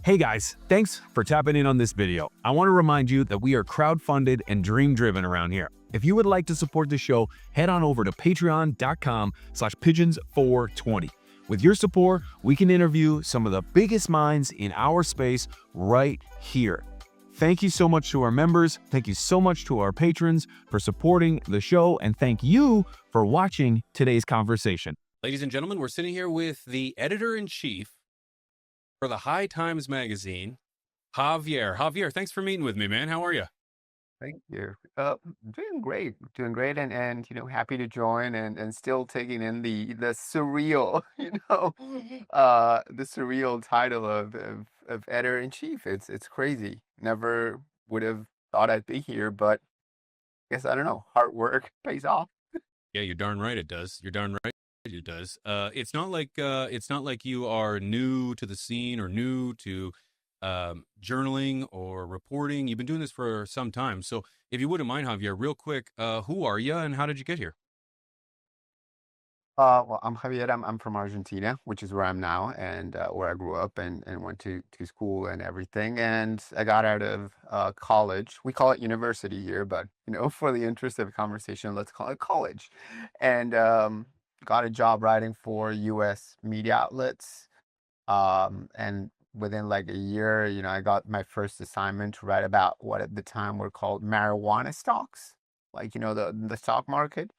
Hey guys, thanks for tapping in on this video. I want to remind you that we are crowdfunded and dream-driven around here. If you would like to support the show, head on over to patreon.com/pigeons420. With your support, we can interview some of the biggest minds in our space right here. Thank you so much to our members. Thank you so much to our patrons for supporting the show. And thank you for watching today's conversation. Ladies and gentlemen, we're sitting here with the editor-in-chief for the HighTimes magazine, Javier. Javier, thanks for meeting with me, man. How are you? Thank you. Doing great, and happy to join and still taking in the surreal, the surreal title of editor in chief. It's crazy. Never would have thought I'd be here, but I guess I don't know. Hard work pays off. Yeah, you're darn right it does. You're darn right it does. It's not like you are new to the scene or new to journaling or reporting. You've been doing this for some time. So if you wouldn't mind, Javier, real quick, who are you and how did you get here? Well, I'm Javier. I'm from Argentina, which is where I'm now, and where I grew up and went to school and everything. And I got out of college. We call it university here, but for the interest of conversation, let's call it college. And got a job writing for U.S. media outlets. And within like a year, I got my first assignment to write about what at the time were called marijuana stocks, like the stock market.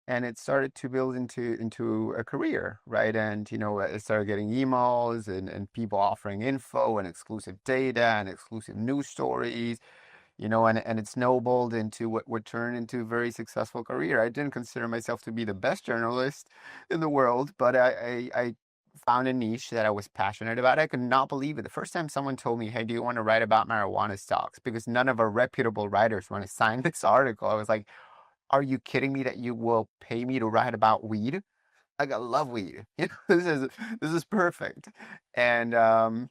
And it started to build into a career, right? And I started getting emails and people offering info and exclusive data and exclusive news stories, and it snowballed into what would turn into a very successful career. I didn't consider myself to be the best journalist in the world, but I found a niche that I was passionate about. I could not believe it. The first time someone told me, "Hey, do you want to write about marijuana stocks?" Because none of our reputable writers want to sign this article. I was like, are you kidding me that you will pay me to write about weed? Like, I love weed. This is perfect. And it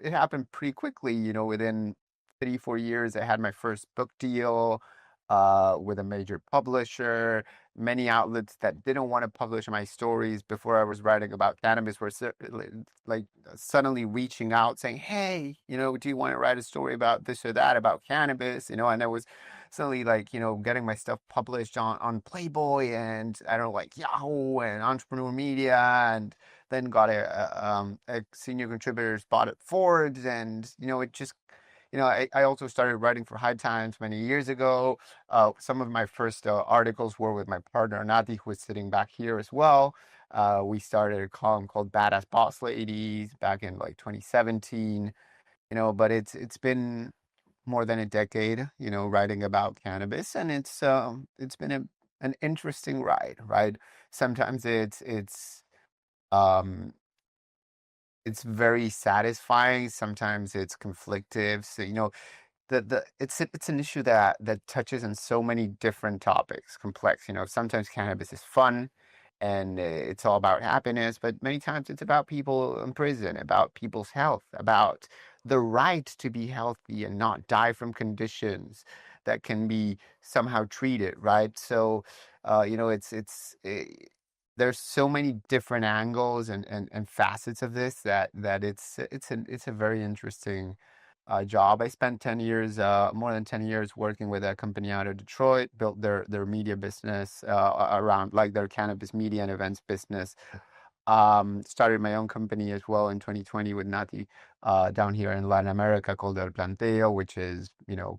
happened pretty quickly. Within 3-4 years, I had my first book deal with a major publisher. Many outlets that didn't want to publish my stories before I was writing about cannabis were like suddenly reaching out saying, "Hey, do you want to write a story about this or that about cannabis?" And I was suddenly like, getting my stuff published on Playboy and I don't know, like Yahoo and Entrepreneur Media, and then got a senior contributor spot at Forbes, and it just I also started writing for HighTimes many years ago. Some of my first articles were with my partner, Nati, who is sitting back here as well. We started a column called Badass Boss Ladies back in like 2017, but it's been more than a decade, writing about cannabis, and it's been an interesting ride, right? Sometimes um, it's very satisfying. Sometimes it's conflictive. So, it's an issue that touches on so many different topics, complex. Sometimes cannabis is fun and it's all about happiness, but many times it's about people in prison, about people's health, about the right to be healthy and not die from conditions that can be somehow treated, right? So, there's so many different angles and facets of this that it's a very interesting job. I spent 10 years, more than 10 years working with a company out of Detroit, built their media business around like their cannabis media and events business. Started my own company as well in 2020 with Nati down here in Latin America called El Planteo, which is,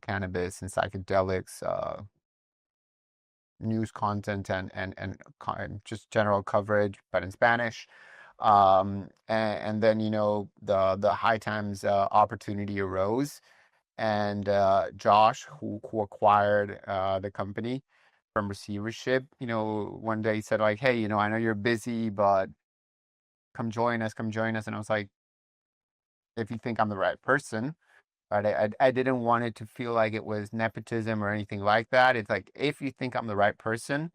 cannabis and psychedelics, news content and just general coverage, but in Spanish. And then the HighTimes opportunity arose, and Josh, who acquired the company from receivership, one day said like, "Hey, I know you're busy, but come join us, come join us." And I was like, "If you think I'm the right person." Right. I didn't want it to feel like it was nepotism or anything like that. It's like, if you think I'm the right person,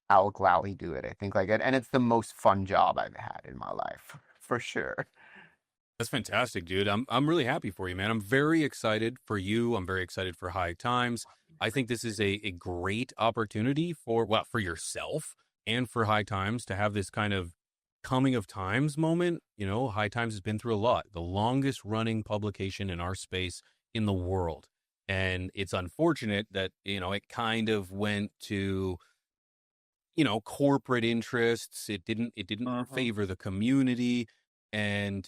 I'll gladly do it. I think like it, and it's the most fun job I've had in my life, for sure. That's fantastic, dude. I'm really happy for you, man. I'm very excited for you. I'm very excited for HighTimes. I think this is a great opportunity for yourself and for HighTimes to have this kind of coming of times moment, High Times has been through a lot. The longest running publication in our space in the world. And it's unfortunate that, it kind of went to, corporate interests. It didn't Mhm. favor the community. And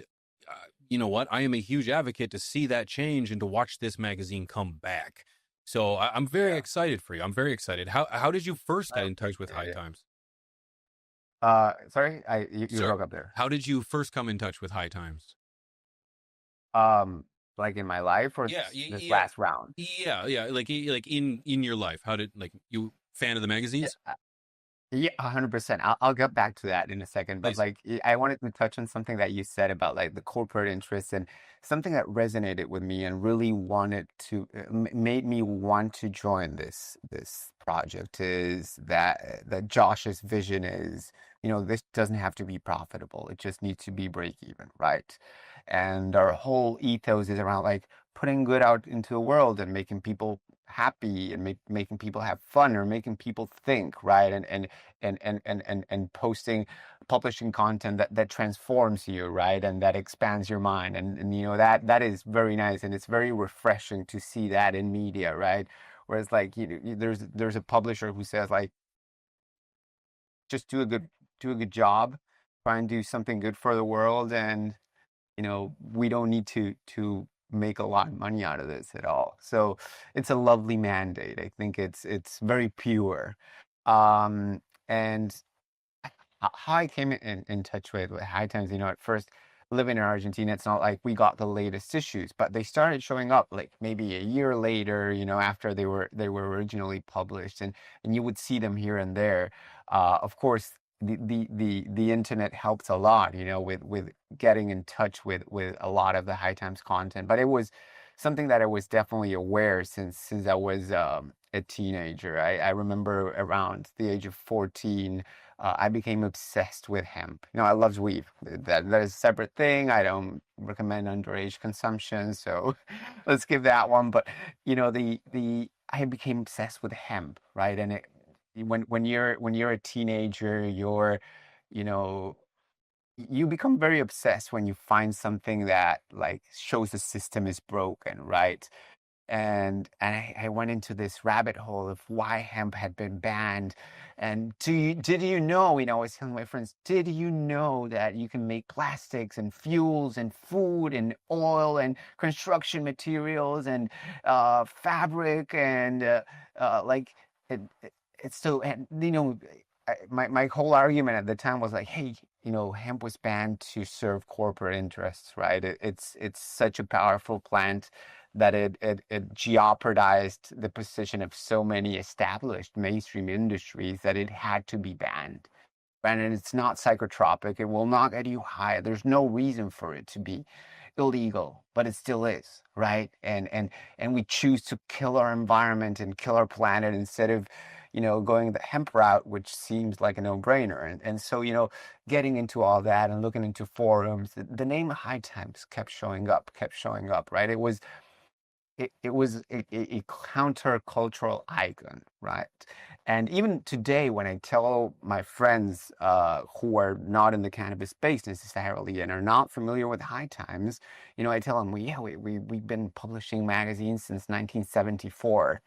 you know what? I am a huge advocate to see that change and to watch this magazine come back. So I'm very Yeah, excited for you. I'm very excited. How did you first I get in touch with appreciate High it. Times? Sorry, you Sir, broke up there. how did you first come in touch with High Times? Um, like in my life or Yeah, this yeah, last round? yeah. Like in your life, how did like you fan of the Yeah, magazines? yeah, 100%. I'll get back to that in a second, but Please. like I wanted to touch on something that you said about like the corporate interests and something that resonated with me and really wanted to made me want to join this project is that Josh's vision is, this doesn't have to be profitable. It just needs to be break even, right? And our whole ethos is around like putting good out into the world and making people happy and making people have fun or making people think, right? And posting, publishing content that transforms you, right? And that expands your mind. And that is very nice. And it's very refreshing to see that in media, right? Whereas like, there's a publisher who says like, just do a good job, try and do something good for the world. And, we don't need to make a lot of money out of this at all. So it's a lovely mandate. I think it's very pure. And how I came in touch with High Times, at first living in Argentina, it's not like we got the latest issues, but they started showing up like maybe a year later, after they were originally published, and you would see them here and there. Of course, the internet helps a lot, with getting in touch with a lot of the High Times content, but it was something that I was definitely aware since I was a teenager. I remember around the age of 14 I became obsessed with hemp. I love weed. That is a separate thing. I don't recommend underage consumption, so let's skip that one. But the I became obsessed with hemp, right? And when you're a teenager, you know you become very obsessed when you find something that like shows the system is broken, right? And I went into this rabbit hole of why hemp had been banned. And did you know, I was telling my friends, did you know that you can make plastics and fuels and food and oil and construction materials and fabric and like it's so, and my whole argument at the time was like, hey, hemp was banned to serve corporate interests, right? It's such a powerful plant that it jeopardized the position of so many established mainstream industries that it had to be banned. And it's not psychotropic. It will not get you high. There's no reason for it to be illegal, but it still is, right? And we choose to kill our environment and kill our planet instead of, going the hemp route, which seems like a no-brainer. And so, getting into all that and looking into forums, the name High Times kept showing up, right? It was a countercultural icon, right? And even today, when I tell my friends who are not in the cannabis space necessarily and are not familiar with High Times, I tell them, well, yeah, we've been publishing magazines since 1974.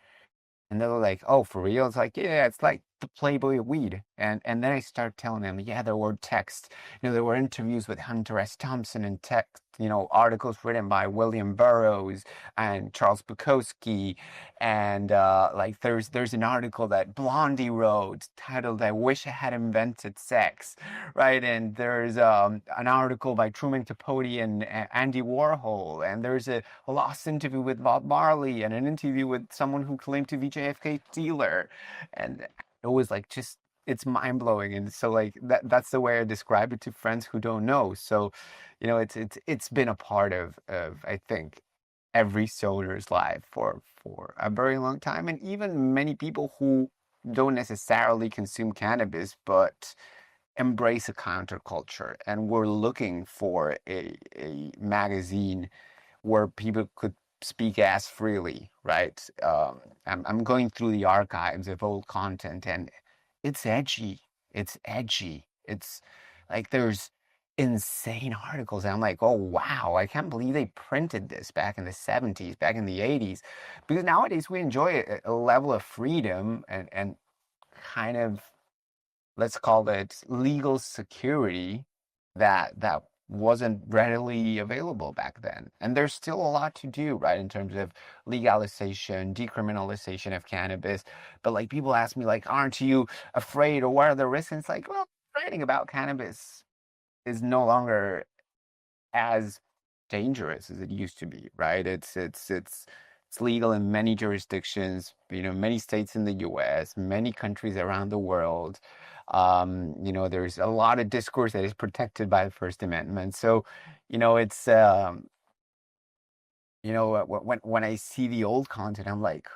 And they were like, "Oh, for real?" It's like, "Yeah, it's like the Playboy of weed." And then I start telling them, "Yeah, there were texts. There were interviews with Hunter S. Thompson and text, articles written by William Burroughs and Charles Bukowski, and like there's an article that Blondie wrote titled 'I Wish I Had Invented Sex,' right? And there's an article by Truman Capote and Andy Warhol, and there's a lost interview with Bob Marley and an interview with someone who claimed to be JFK's dealer. And it was like just it's mind blowing. And so like that's the way I describe it to friends who don't know. So, it's been a part of I think every stoner's life for a very long time. And even many people who don't necessarily consume cannabis, but embrace a counterculture and were looking for a magazine where people could speak as freely, right? I'm going through the archives of old content, and it's edgy. It's edgy. It's Like there's insane articles. And I'm like, oh wow, I can't believe they printed this back in the 70s, back in the 80s. Because nowadays we enjoy a level of freedom and kind of, let's call it legal security that wasn't readily available back then. And there's still a lot to do, right, in terms of legalization, decriminalization of cannabis. But like people ask me, like, aren't you afraid, or what are the risks? And it's like, well, writing about cannabis is no longer as dangerous as it used to be, right? It's legal in many jurisdictions, many states in the US, many countries around the world. There's a lot of discourse that is protected by the First Amendment. So, it's when I see the old content, I'm like,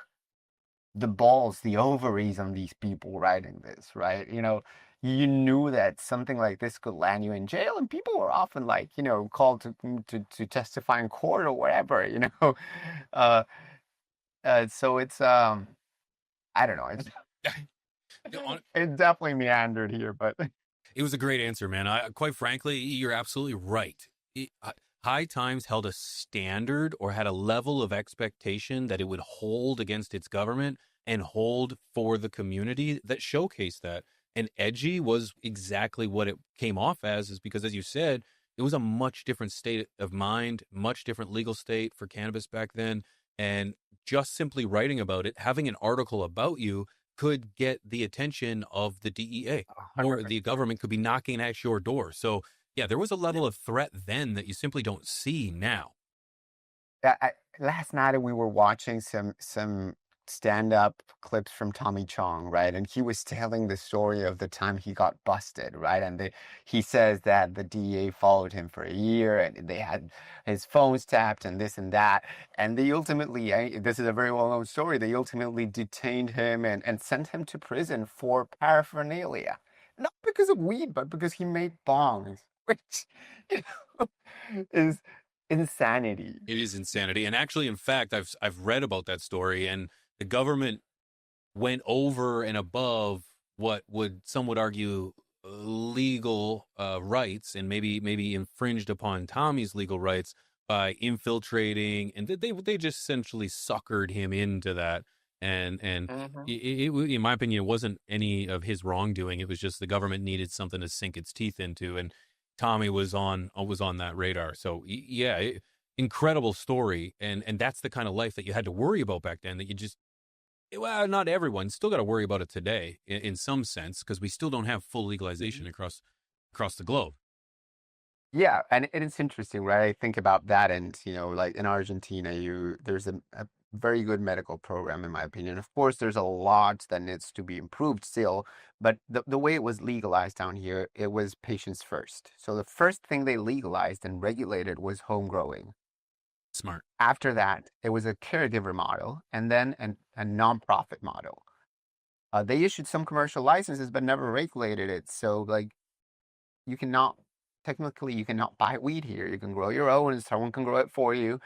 the balls, the ovaries on these people writing this, right? You knew that something like this could land you in jail, and people were often like, called to testify in court or whatever. Uh, so it's I don't know. No, It definitely meandered here, but it was a great answer, man. Quite frankly, you're absolutely right. High Times held a standard or had a level of expectation that it would hold against its government and hold for the community that showcased that. And edgy was exactly what it came off as, is because, as you said, it was a much different state of mind, much different legal state for cannabis back then. And just simply writing about it, having an article about you could get the attention of the DEA, or the 100%. government could be knocking at your door. So, yeah, there was a level of threat then that you simply don't see now. Last night we were watching some stand-up clips from Tommy Chong, right? And he was telling the story of the time he got busted, right? And he says that the DEA followed him for a year, and they had his phones tapped and this and that. And they ultimately, this is a very well-known story, they ultimately detained him and sent him to prison for paraphernalia. Not because of weed, but because he made bongs, which, you know, is insanity. It is insanity. And actually, in fact, I've read about that story, and the government went over and above what would some would argue legal rights, and maybe infringed upon Tommy's legal rights by infiltrating, and they just essentially suckered him into that. And Mhm. in my opinion, it wasn't any of his wrongdoing. It was just the government needed something to sink its teeth into, and Tommy was on that radar. So yeah, incredible story, and that's the kind of life that you had to worry about back then. That you just, well, not everyone still got to worry about it today in some sense, because we still don't have full legalization Mhm. across the globe. Yeah, and it's interesting, right? I think about that, and like in Argentina, there's a very good medical program, in my opinion. Of course, there's a lot that needs to be improved still, but the way it was legalized down here, it was patients first. So the first thing they legalized and regulated was home growing. Smart. After that, it was a caregiver model, and then a nonprofit model. They issued some commercial licenses, but never regulated it. So like you cannot technically you cannot buy weed here. You can grow your own, and someone can grow it for you.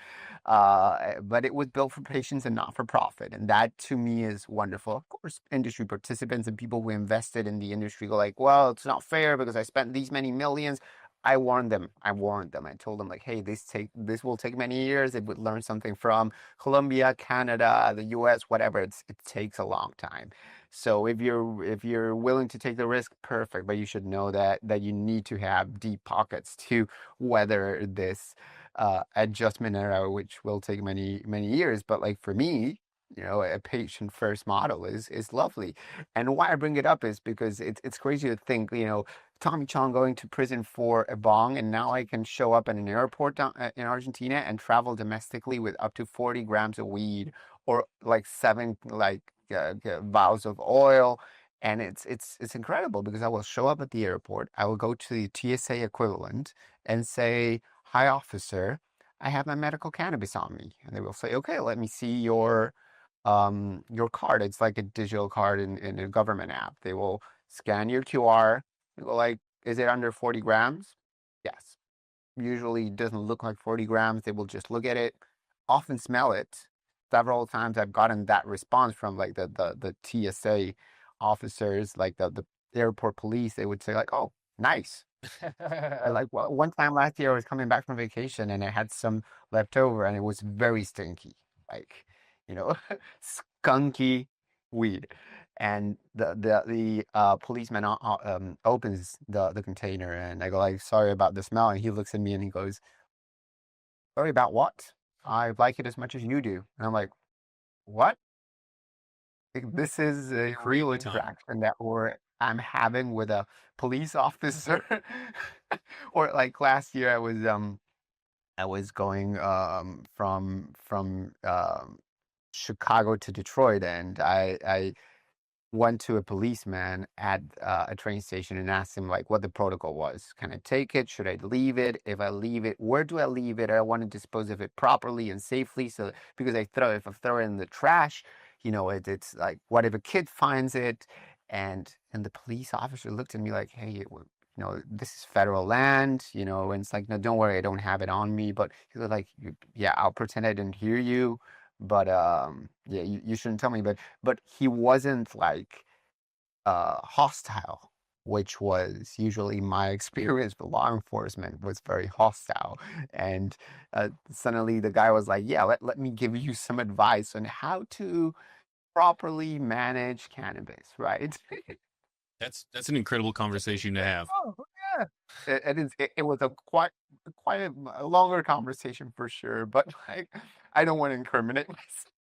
But it was built for patients and not for profit, and that to me is wonderful. Of course, industry participants and people who invested in the industry go like, "Well, it's not fair because I spent these many millions." I warned them. I warned them. I told them like, "Hey, this will take many years. It would learn something from Colombia, Canada, the U.S., whatever. It takes a long time." So if you're willing to take the risk, perfect. But you should know that you need to have deep pockets to weather this adjustment era, which will take many many years. But like for me, a patient first model is lovely. And why I bring it up is because it's crazy to think, Tommy Chong going to prison for a bong, and now I can show up at an airport in Argentina and travel domestically with up to 40 grams of weed, or like seven vials of oil. And it's incredible because I will show up at the airport, I will go to the TSA equivalent and say, "Hi, officer, I have my medical cannabis on me." And they will say, "Okay, let me see your card." It's like a digital card in a government app. They will scan your QR. They go like, "Is it under 40 grams?" Yes. Usually it doesn't look like 40 grams. They will just look at it, often smell it. Several times I've gotten that response from like the TSA officers, like the airport police. They would say like, "Oh, nice. Like one time last year, I was coming back from vacation and I had some left over, and it was very stinky, like, you know, skunky weed. And the policeman opens the container, and I go like, "Sorry about the smell," and he looks at me and he goes, "Sorry about what? I like it as much as you do." And I'm like, "What?" Like, this is a real Creeping on. interaction that I'm having with a police officer. Or like last year, I was going from Chicago to Detroit, and I went to a policeman at a train station and asked him like what the protocol was. Can I take it? Should I leave it? If I leave it, where do I leave it? I want to dispose of it properly and safely. So because if I throw it in the trash, it's like what if a kid finds it? And the police officer looked at me like, hey, this is federal land, and it's like, no, don't worry, I don't have it on me. But he was like, yeah, I'll pretend I didn't hear you. But yeah, you shouldn't tell me. But he wasn't like hostile, which was usually my experience with law enforcement was very hostile. And suddenly the guy was like, yeah, let me give you some advice on how to properly manage cannabis, right? That's an incredible conversation to have. Oh, yeah. It was a quite a longer conversation for sure, but like I don't want to incriminate myself.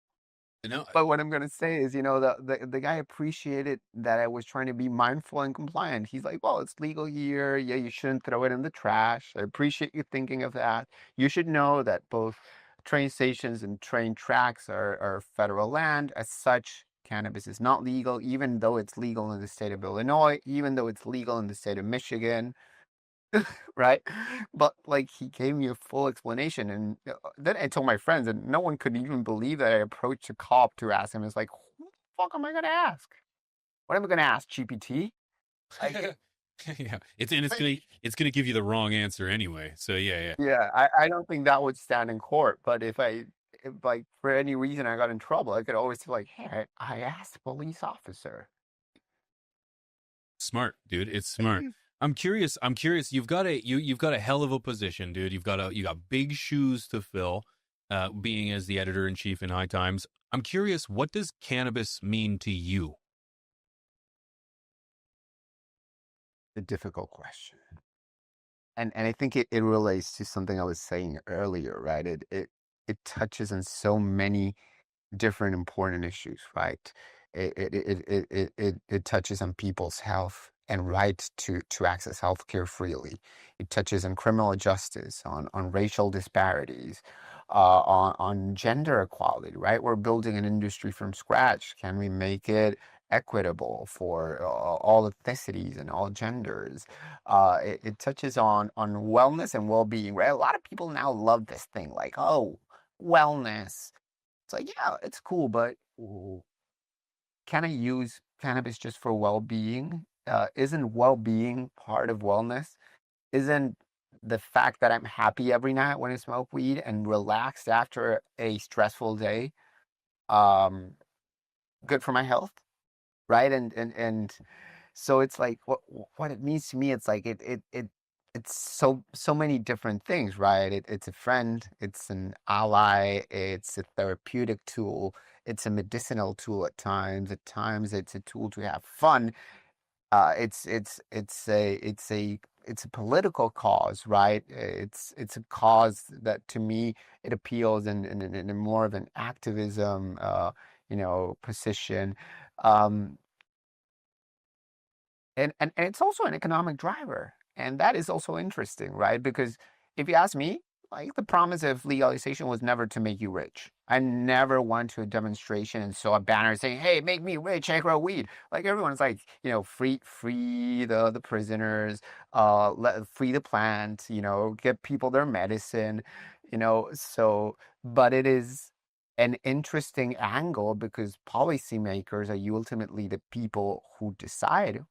No, But what I'm gonna say is, the guy appreciated that I was trying to be mindful and compliant. He's like, "Well, it's legal here. Yeah, you shouldn't throw it in the trash. I appreciate you thinking of that. You should know that both train stations and train tracks are federal land. As such, cannabis is not legal, even though it's legal in the state of Illinois, even though it's legal in the state of Michigan." Right? But like he gave me a full explanation, and then I told my friends, and no one could even believe that I approached a cop to ask him. It's like, who the fuck am I gonna ask? What am I gonna ask? GPT? Like, yeah, it's gonna give you the wrong answer anyway. So yeah, yeah. yeah, I don't think that would stand in court. But if like for any reason I got in trouble, I could always be like, hey, I asked a police officer. Smart, dude. It's smart. I'm curious. I'm curious. You've got a hell of a position, dude. You got big shoes to fill, being as the editor in chief in High Times. I'm curious. What does cannabis mean to you? The difficult question. And I think it relates to something I was saying earlier, right? It touches on so many different important issues, right? It touches on people's health and right to access healthcare freely. It touches on criminal justice, on racial disparities, on gender equality, right? We're building an industry from scratch. Can we make it equitable for all ethnicities and all genders? It touches on wellness and well-being, right? A lot of people now love this thing, like, oh, wellness. It's like, yeah, it's cool, but can I use cannabis just for well-being? Isn't well-being part of wellness? Isn't the fact that I'm happy every night when I smoke weed and relaxed after a stressful day, um, good for my health, right? And so it's like what it means to me. It's like it's so many different things, right? It's a friend, it's an ally, it's a therapeutic tool, it's a medicinal tool at times. At times, it's a tool to have fun. It's a political cause, right? It's a cause that to me it appeals in a more of an activism, position. Um, and it's also an economic driver. And that is also interesting, right? Because if you ask me, like the promise of legalization was never to make you rich. I never went to a demonstration and saw a banner saying, "Hey, make me rich, I grow weed." Like everyone's like, free the prisoners, free the plant, get people their medicine, so but it is an interesting angle because policymakers are ultimately the people who decide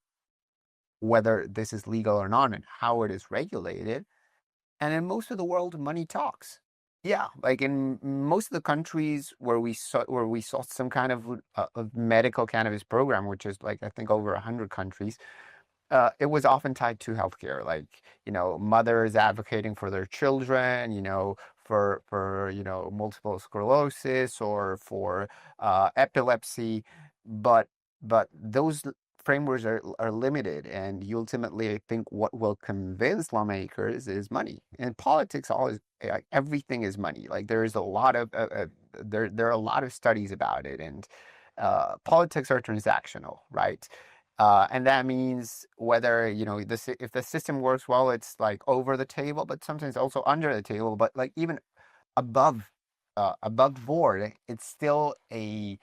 whether this is legal or not and how it is regulated. And in most of the world, money talks. Yeah, like in most of the countries where we saw some kind of medical cannabis program, which is like I think over 100 countries, it was often tied to healthcare, like, mothers advocating for their children, for multiple sclerosis or for epilepsy, but those frameworks are limited, and ultimately, I think what will convince lawmakers is money. And politics always, like, everything is money. Like, there is a lot of there are a lot of studies about it, and politics are transactional, right? And that means whether, if the system works well, it's like over the table, but sometimes also under the table. But like even above, above board, it's still an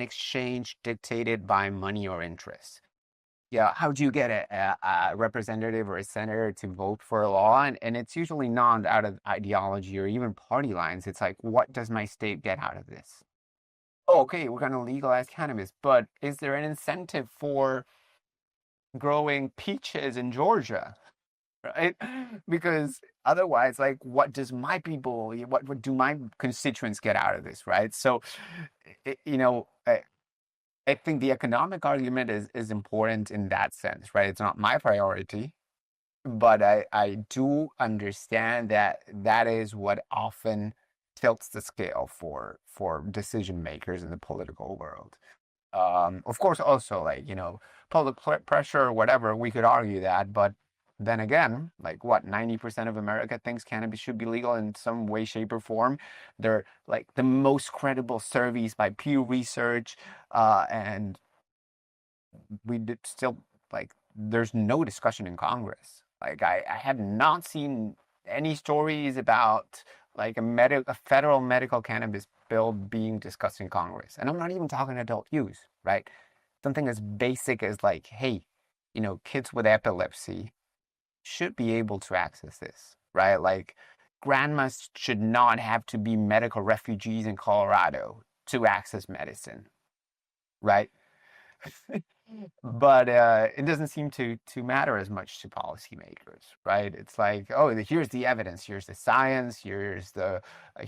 exchange dictated by money or interest. Yeah, how do you get a representative or a senator to vote for a law? And it's usually not out of ideology or even party lines. It's like, what does my state get out of this? Oh, okay, we're going to legalize cannabis, but is there an incentive for growing peaches in Georgia, right? Because otherwise, like, what does my people, what do my constituents get out of this, right? So, I think the economic argument is important in that sense, right? It's not my priority, but I do understand that that is what often tilts the scale for decision makers in the political world. Of course, also, like, public pressure or whatever, we could argue that, but then again, like, what, 90% of America thinks cannabis should be legal in some way, shape, or form. They're like the most credible surveys by Pew Research, and we did still, like, there's no discussion in Congress. Like, I have not seen any stories about like a federal medical cannabis bill being discussed in Congress. And I'm not even talking adult use, right? Something as basic as like, hey, kids with epilepsy should be able to access this, right? Like, grandmas should not have to be medical refugees in Colorado to access medicine, right? But it doesn't seem to matter as much to policymakers, right? It's like, oh, here's the evidence, here's the science, here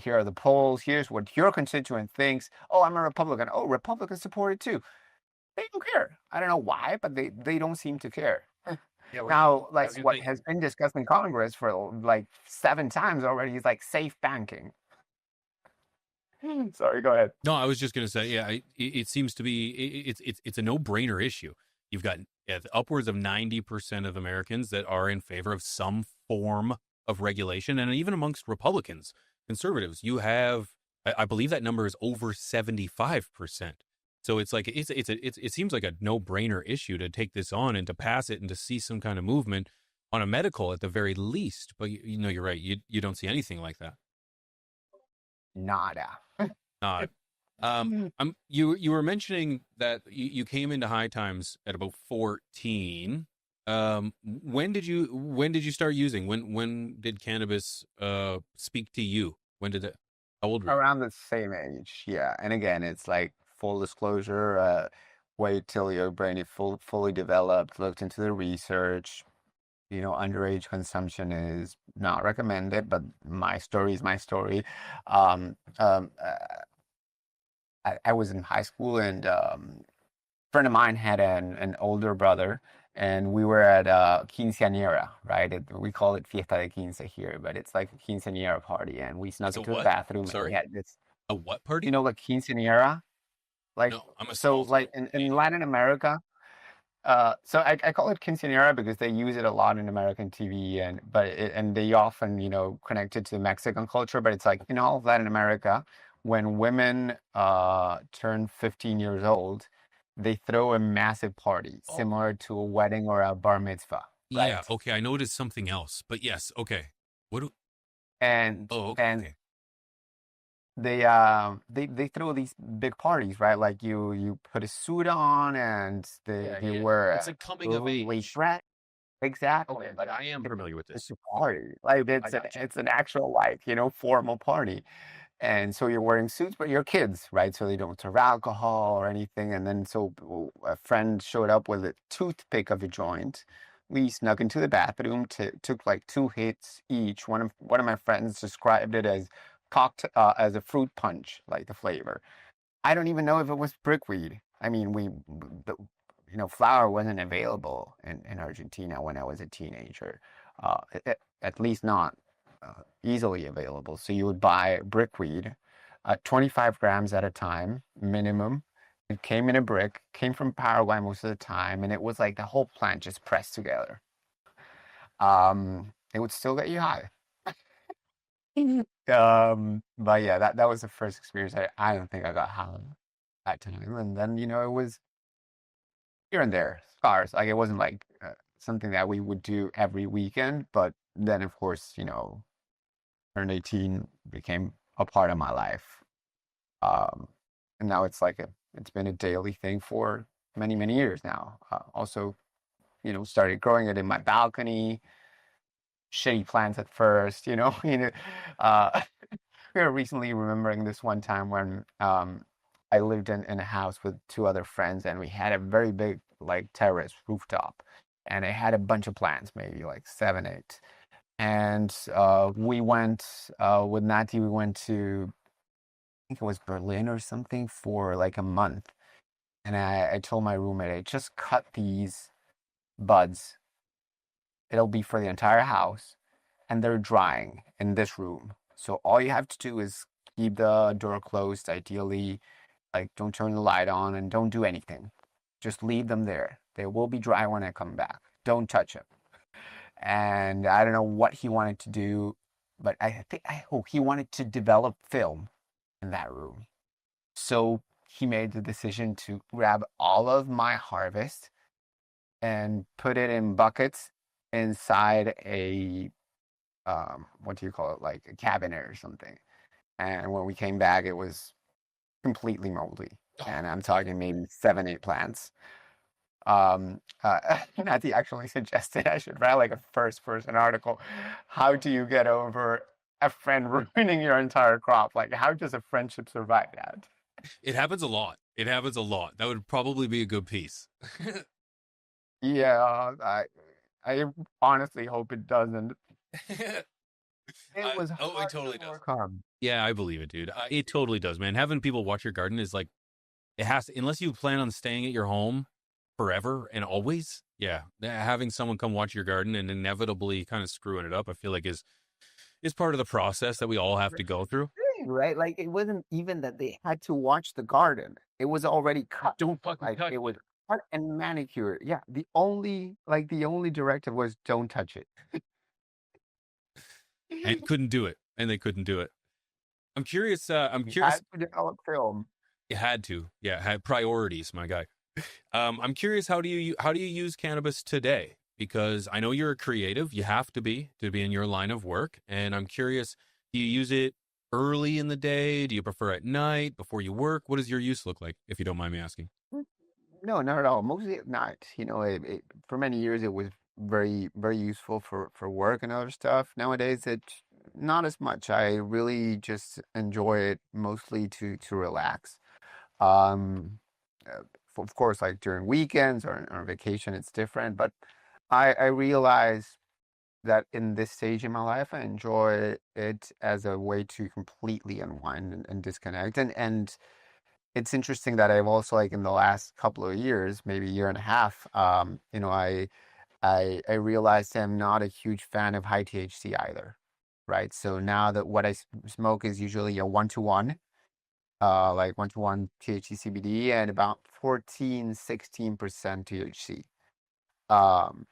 are the polls, here's what your constituent thinks. Oh, I'm a Republican. Oh, Republicans support it too. They don't care. I don't know why, but they don't seem to care. Yeah, Now, I like, was gonna what say, has been discussed in Congress for like 7 times already is like safe banking. Sorry, go ahead. no, I was just gonna say, yeah, it seems to be it's a no brainer issue. You've got upwards of 90% of Americans that are in favor of some form of regulation, and even amongst Republicans, conservatives, you have, I believe that number is over 75%. So it's like it seems like a no brainer issue to take this on and to pass it and to see some kind of movement on a medical at the very least. But you're right. You don't see anything like that. Nada. Not. You were mentioning that you came into High Times at about 14. When did you start using? When did cannabis speak to you? When did it? How old were you? Around the same age, yeah. And again, it's like full disclosure, wait till your brain is fully developed, looked into the research. Underage consumption is not recommended, but my story is my story. Um, um, uh, I was in high school, and friend of mine had an older brother, and we were at a quinceañera, right? We call it fiesta de quince here, but it's like a quinceañera party, and we snuck It's a into the what? bathroom, and we Sorry, had this, a what party? like, quinceañera, like, No, I'm a so small town like in Canadian. Latin America. So I call it quinceañera because they use it a lot in American TV, and they often, connect it to Mexican culture, but it's like in all of Latin America, when women turn 15 years old, they throw a massive party Oh, similar to a wedding or a bar mitzvah, yeah. right? Okay, I know it is something else, but yes. Okay. What? And Oh, okay. and Okay. they throw these big parties, right? Like, you put a suit on, and Yeah, they yeah. wear It's a coming of really age. dress. Exactly. Okay, but I am It's familiar with it's this. a party. Like, I got you. it's an actual, like, formal party. And so you're wearing suits, but you're kids, right? So they don't serve alcohol or anything. And then so a friend showed up with a toothpick of a joint. We snuck into the bathroom, took like 2 hits each. One of my friends described it as as a fruit punch, like the flavor. I don't even know if it was brickweed. I mean, flower wasn't available in Argentina when I was a teenager, at least not easily available. So you would buy brickweed, 25 grams at a time, minimum. It came in a brick, came from Paraguay most of the time, and it was like the whole plant just pressed together. It would still get you high. But yeah, that was the first experience. I don't think I got high that time. And then, it was here and there, scars. Like it wasn't like something that we would do every weekend. But then, of course, turned 18, became a part of my life. Um, and now it's been a daily thing for many, many years now. Also, started growing it in my balcony, shitty plants at first, uh, we were recently remembering this one time when I lived in a house with two other friends, and we had a very big like terrace rooftop, and it had a bunch of plants, maybe like seven, eight. And we went with Nati. We went to, I think it was Berlin or something, for like a month. And I told my roommate, I just cut these buds. It'll be for the entire house, and they're drying in this room. So all you have to do is keep the door closed, ideally. Like, don't turn the light on and don't do anything. Just leave them there. They will be dry when I come back. Don't touch them. And I don't know what he wanted to do, but I hope he wanted to develop film in that room. So he made the decision to grab all of my harvest and put it in buckets inside a what do you call it, like a cabinet or something. And when we came back, it was completely moldy. And I'm talking maybe seven, eight plants. Natty actually suggested I should write like a first person article. How do you get over a friend ruining your entire crop? Like, how does a friendship survive that? It happens a lot. It happens a lot. That would probably be a good piece. Yeah, I honestly hope it doesn't. It was Oh, it hard to totally does. overcome. Yeah, I believe it, dude. It totally does, man. Having people watch your garden is like, it has to, unless you plan on staying at your home forever and always. Yeah, having someone come watch your garden and inevitably kind of screwing it up, I feel like is part of the process that we all have to go through. Right? Like it wasn't even that they had to watch the garden. It was already cut. Don't fucking Like touch it was it. cut and manicured. Yeah. The only directive was don't touch it. And couldn't do it, and they couldn't do it. I'm curious. I'm You curious. had to develop film. You had to, yeah, had priorities, my guy. I'm curious. How do you use cannabis today? Because I know you're a creative. You have to be in your line of work, and I'm curious. Do you use it early in the day? Do you prefer at night before you work? What does your use look like, if you don't mind me asking? No, not at all. Mostly at night. For many years it was very, very useful for work and other stuff. Nowadays it's not as much. I really just enjoy it mostly to relax. Um, of course, like during weekends or on vacation, it's different. But I realize that in this stage in my life, I enjoy it as a way to completely unwind and disconnect. And it's interesting that I've also, like, in the last couple of years, maybe year and a half, I realized I'm not a huge fan of high THC either, right? So now that what I smoke is usually a 1-to-1, like 1-to-1 THC CBD and about 14-16% THC. Um,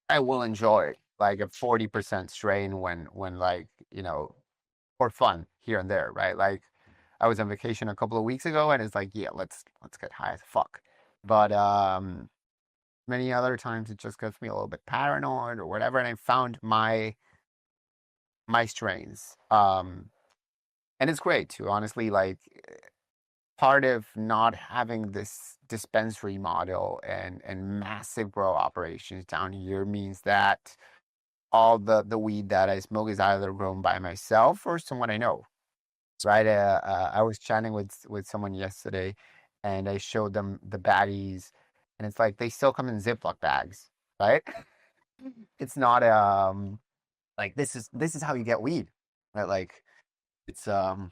I will enjoy like a 40% strain when like, for fun here and there, right? Like I was on vacation a couple of weeks ago and it's like, yeah, let's get high as fuck. But many other times it just gets me a little bit paranoid or whatever, and I found my strains. And it's great too, honestly. Like part of not having this dispensary model and massive grow operations down here means that all the weed that I smoke is either grown by myself or someone I know, right? I was chatting with someone yesterday, and I showed them the baggies, and it's like they still come in Ziploc bags, right? It's not like this is how you get weed, right? Like it's an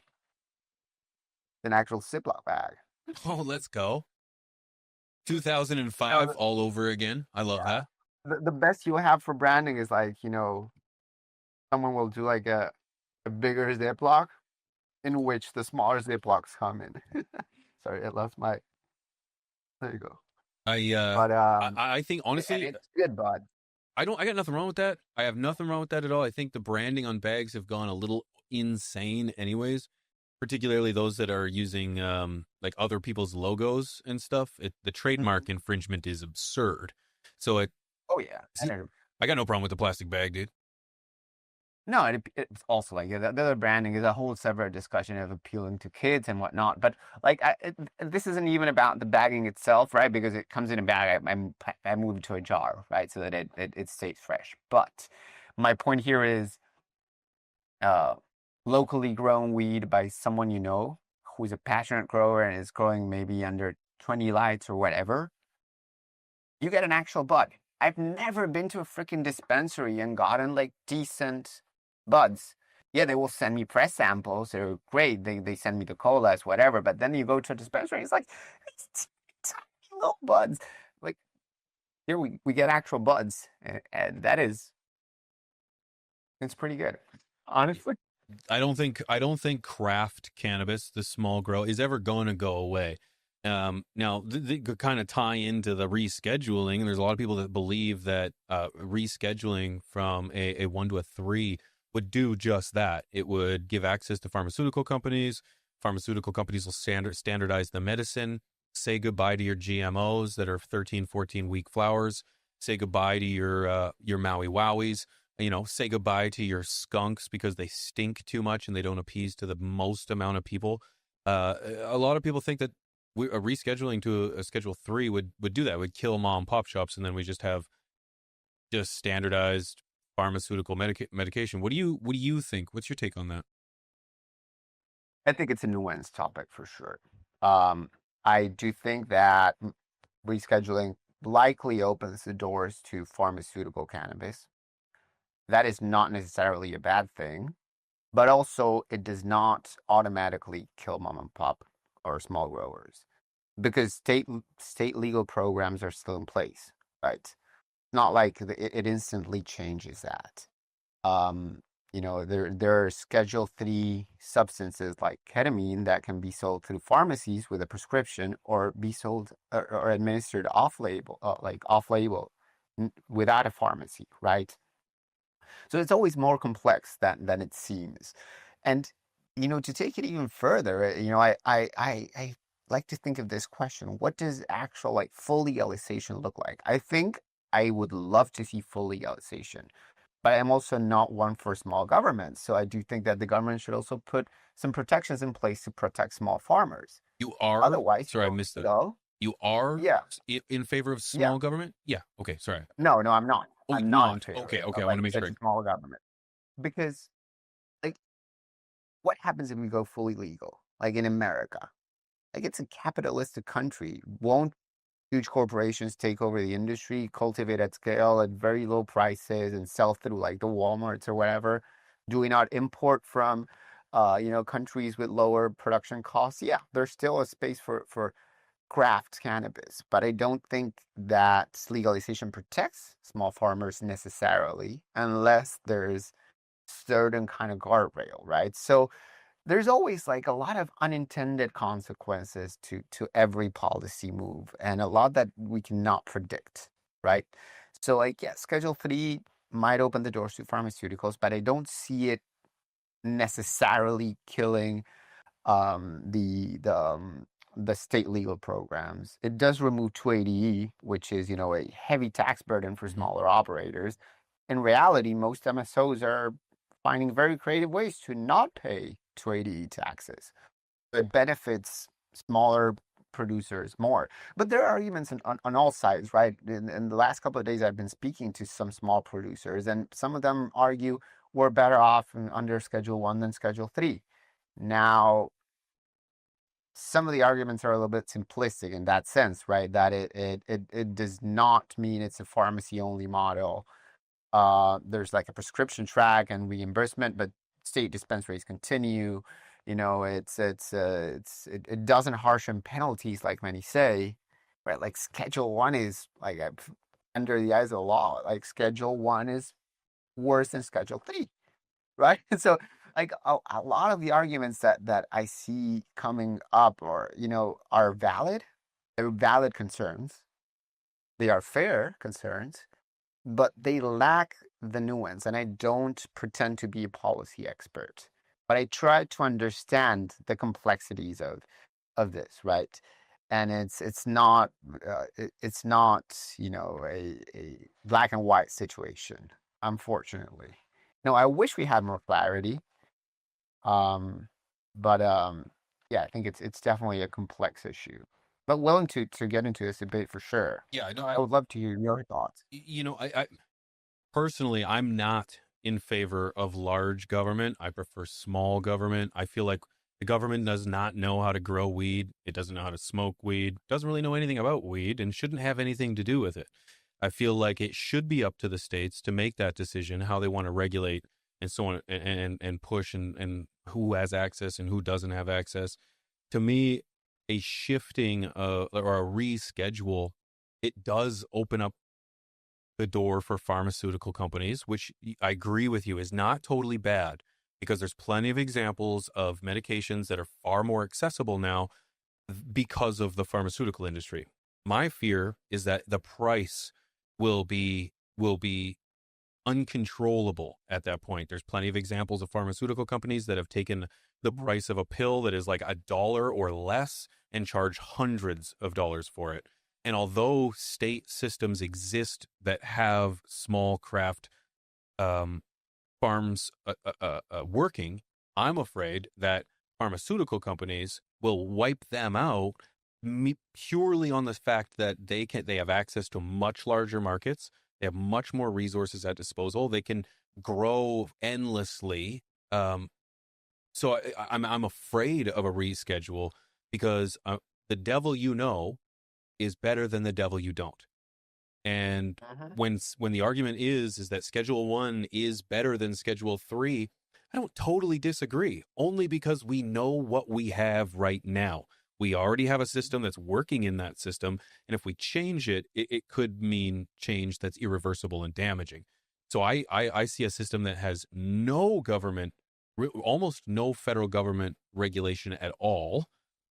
actual Ziploc bag. Oh, let's go. 2005 all over again. I love Yeah. that. The best you have for branding is like, someone will do like a bigger Ziploc in which the smaller Ziplocs come in. Sorry, I lost my. There you go. I uh But I think and honestly, it's good, bud. I got nothing wrong with that. I have nothing wrong with that at all. I think the branding on bags have gone a little insane anyways, particularly those that are using like other people's logos and stuff. The Mhm. trademark infringement is absurd. So Oh yeah, and I got no problem with the plastic bag, dude. no, it's also like the other branding is a whole separate discussion of appealing to kids and whatnot. But like, this isn't even about the bagging itself, right? Because it comes in a bag. I move it to a jar, right, so that it stays fresh. But my point here is, uh, locally grown weed by someone who's a passionate grower and is growing maybe under 20 lights or whatever. You get an actual bud. I've never been to a freaking dispensary and gotten like decent buds. Yeah, they will send me press samples. They're great. They send me the colas, whatever. But then you go to a dispensary, it's like it's tiny little buds. Like here we get actual buds, and that is it's pretty good, honestly. I don't think craft cannabis, the small grow, is ever going to go away. Now, they could kind of tie into the rescheduling. There's a lot of people that believe that rescheduling from a 1 to a 3 would do just that. It would give access to pharmaceutical companies. Pharmaceutical companies will standardize the medicine. Say goodbye to your GMOs that are 13, 14 week flowers. Say goodbye to your Maui Wowies. Say goodbye to your skunks because they stink too much and they don't appease to the most amount of people. A lot of people think that a rescheduling to a Schedule 3 would do that, would kill mom and pop shops, and then we just have just standardized pharmaceutical medication. What do you think? What's your take on that? I think it's a nuanced topic for sure. I do think that rescheduling likely opens the doors to pharmaceutical cannabis. That is not necessarily a bad thing, but also it does not automatically kill mom and pop or small growers because state legal programs are still in place, right? Not like it instantly changes that. Um, there are Schedule 3 substances like ketamine that can be sold through pharmacies with a prescription or be sold or administered off label without a pharmacy, right? So it's always more complex than it seems. And to take it even further, I like to think of this question: what does actual like full legalization look like? I think I would love to see full legalization, but I'm also not one for small government. So I do think that the government should also put some protections in place to protect small farmers. You are Otherwise, sorry, I missed it. go. You are Yeah, in favor of yeah. small government? Yeah. Okay. Sorry. No, I'm not. Oh, I'm not in not favor okay. Okay. of I want to like make such sure. a small government because like what happens if we go fully legal? Like in America, like it's a capitalistic country. Won't huge corporations take over the industry, cultivate at scale at very low prices, and sell through like the Walmarts or whatever? Do we not import from, countries with lower production costs? Yeah, there's still a space for craft cannabis, but I don't think that legalization protects small farmers necessarily, unless there's certain kind of guardrail, right? So there's always like a lot of unintended consequences to every policy move and a lot that we cannot predict, right? So like yeah, Schedule 3 might open the doors to pharmaceuticals, but I don't see it necessarily killing the state legal programs. It does remove 280E, which is a heavy tax burden for Mhm. smaller operators. In reality, most MSOs are finding very creative ways to not pay 280E taxes. It benefits smaller producers more. But there are arguments on all sides, right? In the last couple of days, I've been speaking to some small producers, and some of them argue we're better off under Schedule 1 than Schedule 3. Now, some of the arguments are a little bit simplistic in that sense, right? That it does not mean it's a pharmacy only model. There's like a prescription track and reimbursement, but state dispensaries continue. It doesn't harshen penalties like many say. right? Like Schedule 1 is like under the eyes of the law. Like Schedule 1 is worse than Schedule 3, right? So like a lot of the arguments that I see coming up or, are valid. They're valid concerns. They are fair concerns, but they lack the nuance. And I don't pretend to be a policy expert, but I try to understand the complexities of this, right? And it's not a black and white situation, unfortunately. No, I wish we had more clarity. Um, but yeah, I think it's definitely a complex issue. But willing to get into this debate for sure. Yeah, I know. I would love to hear your thoughts. I personally, I'm not in favor of large government. I prefer small government. I feel like the government does not know how to grow weed. It doesn't know how to smoke weed. Doesn't really know anything about weed and shouldn't have anything to do with it. I feel like it should be up to the states to make that decision, how they want to regulate and so on and push and who has access and who doesn't have access. To me, a shifting or a reschedule, it does open up the door for pharmaceutical companies, which I agree with you is not totally bad because there's plenty of examples of medications that are far more accessible now because of the pharmaceutical industry. My fear is that the price will be uncontrollable at that point. There's plenty of examples of pharmaceutical companies that have taken the price of a pill that is like $1 or less and charge hundreds of dollars for it. And although state systems exist that have small craft um, farms working, I'm afraid that pharmaceutical companies will wipe them out purely on the fact that they have access to much larger markets. They have much more resources at disposal. They can grow endlessly. Um, I'm afraid of a reschedule because the devil you know is better than the devil you don't. And Mhm. when the argument is that Schedule 1 is better than Schedule 3, I don't totally disagree, only because we know what we have right now. We already have a system that's working in that system, and if we change it, it could mean change that's irreversible and damaging. So I see a system that has no government, almost no federal government regulation at all,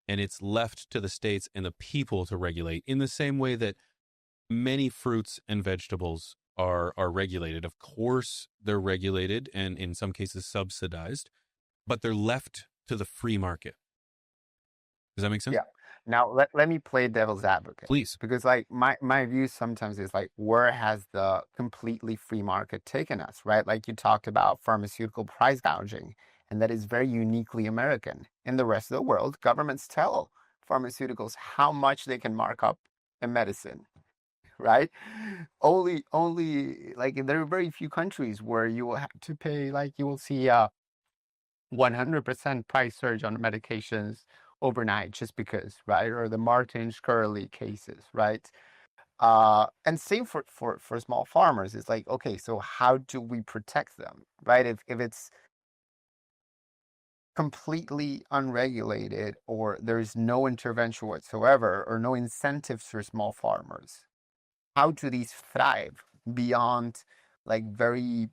and it's left to the states and the people to regulate in the same way that many fruits and vegetables are regulated. Of course, they're regulated and in some cases subsidized, but they're left to the free market. Does that make sense? Yeah. Now let me play devil's advocate Please. because like my view sometimes is like where has the completely free market taken us, right? Like you talked about pharmaceutical price gouging, and that is very uniquely American. In the rest of the world, governments tell pharmaceuticals how much they can mark up a medicine, right? Only like there are very few countries where you will have to pay like you will see 100% price surge on medications overnight just because, right? Or the Martin Shkreli cases, right? And same for small farmers. It's like, okay, so how do we protect them, right? If it's completely unregulated or there's no intervention whatsoever or no incentives for small farmers, how do these thrive beyond like very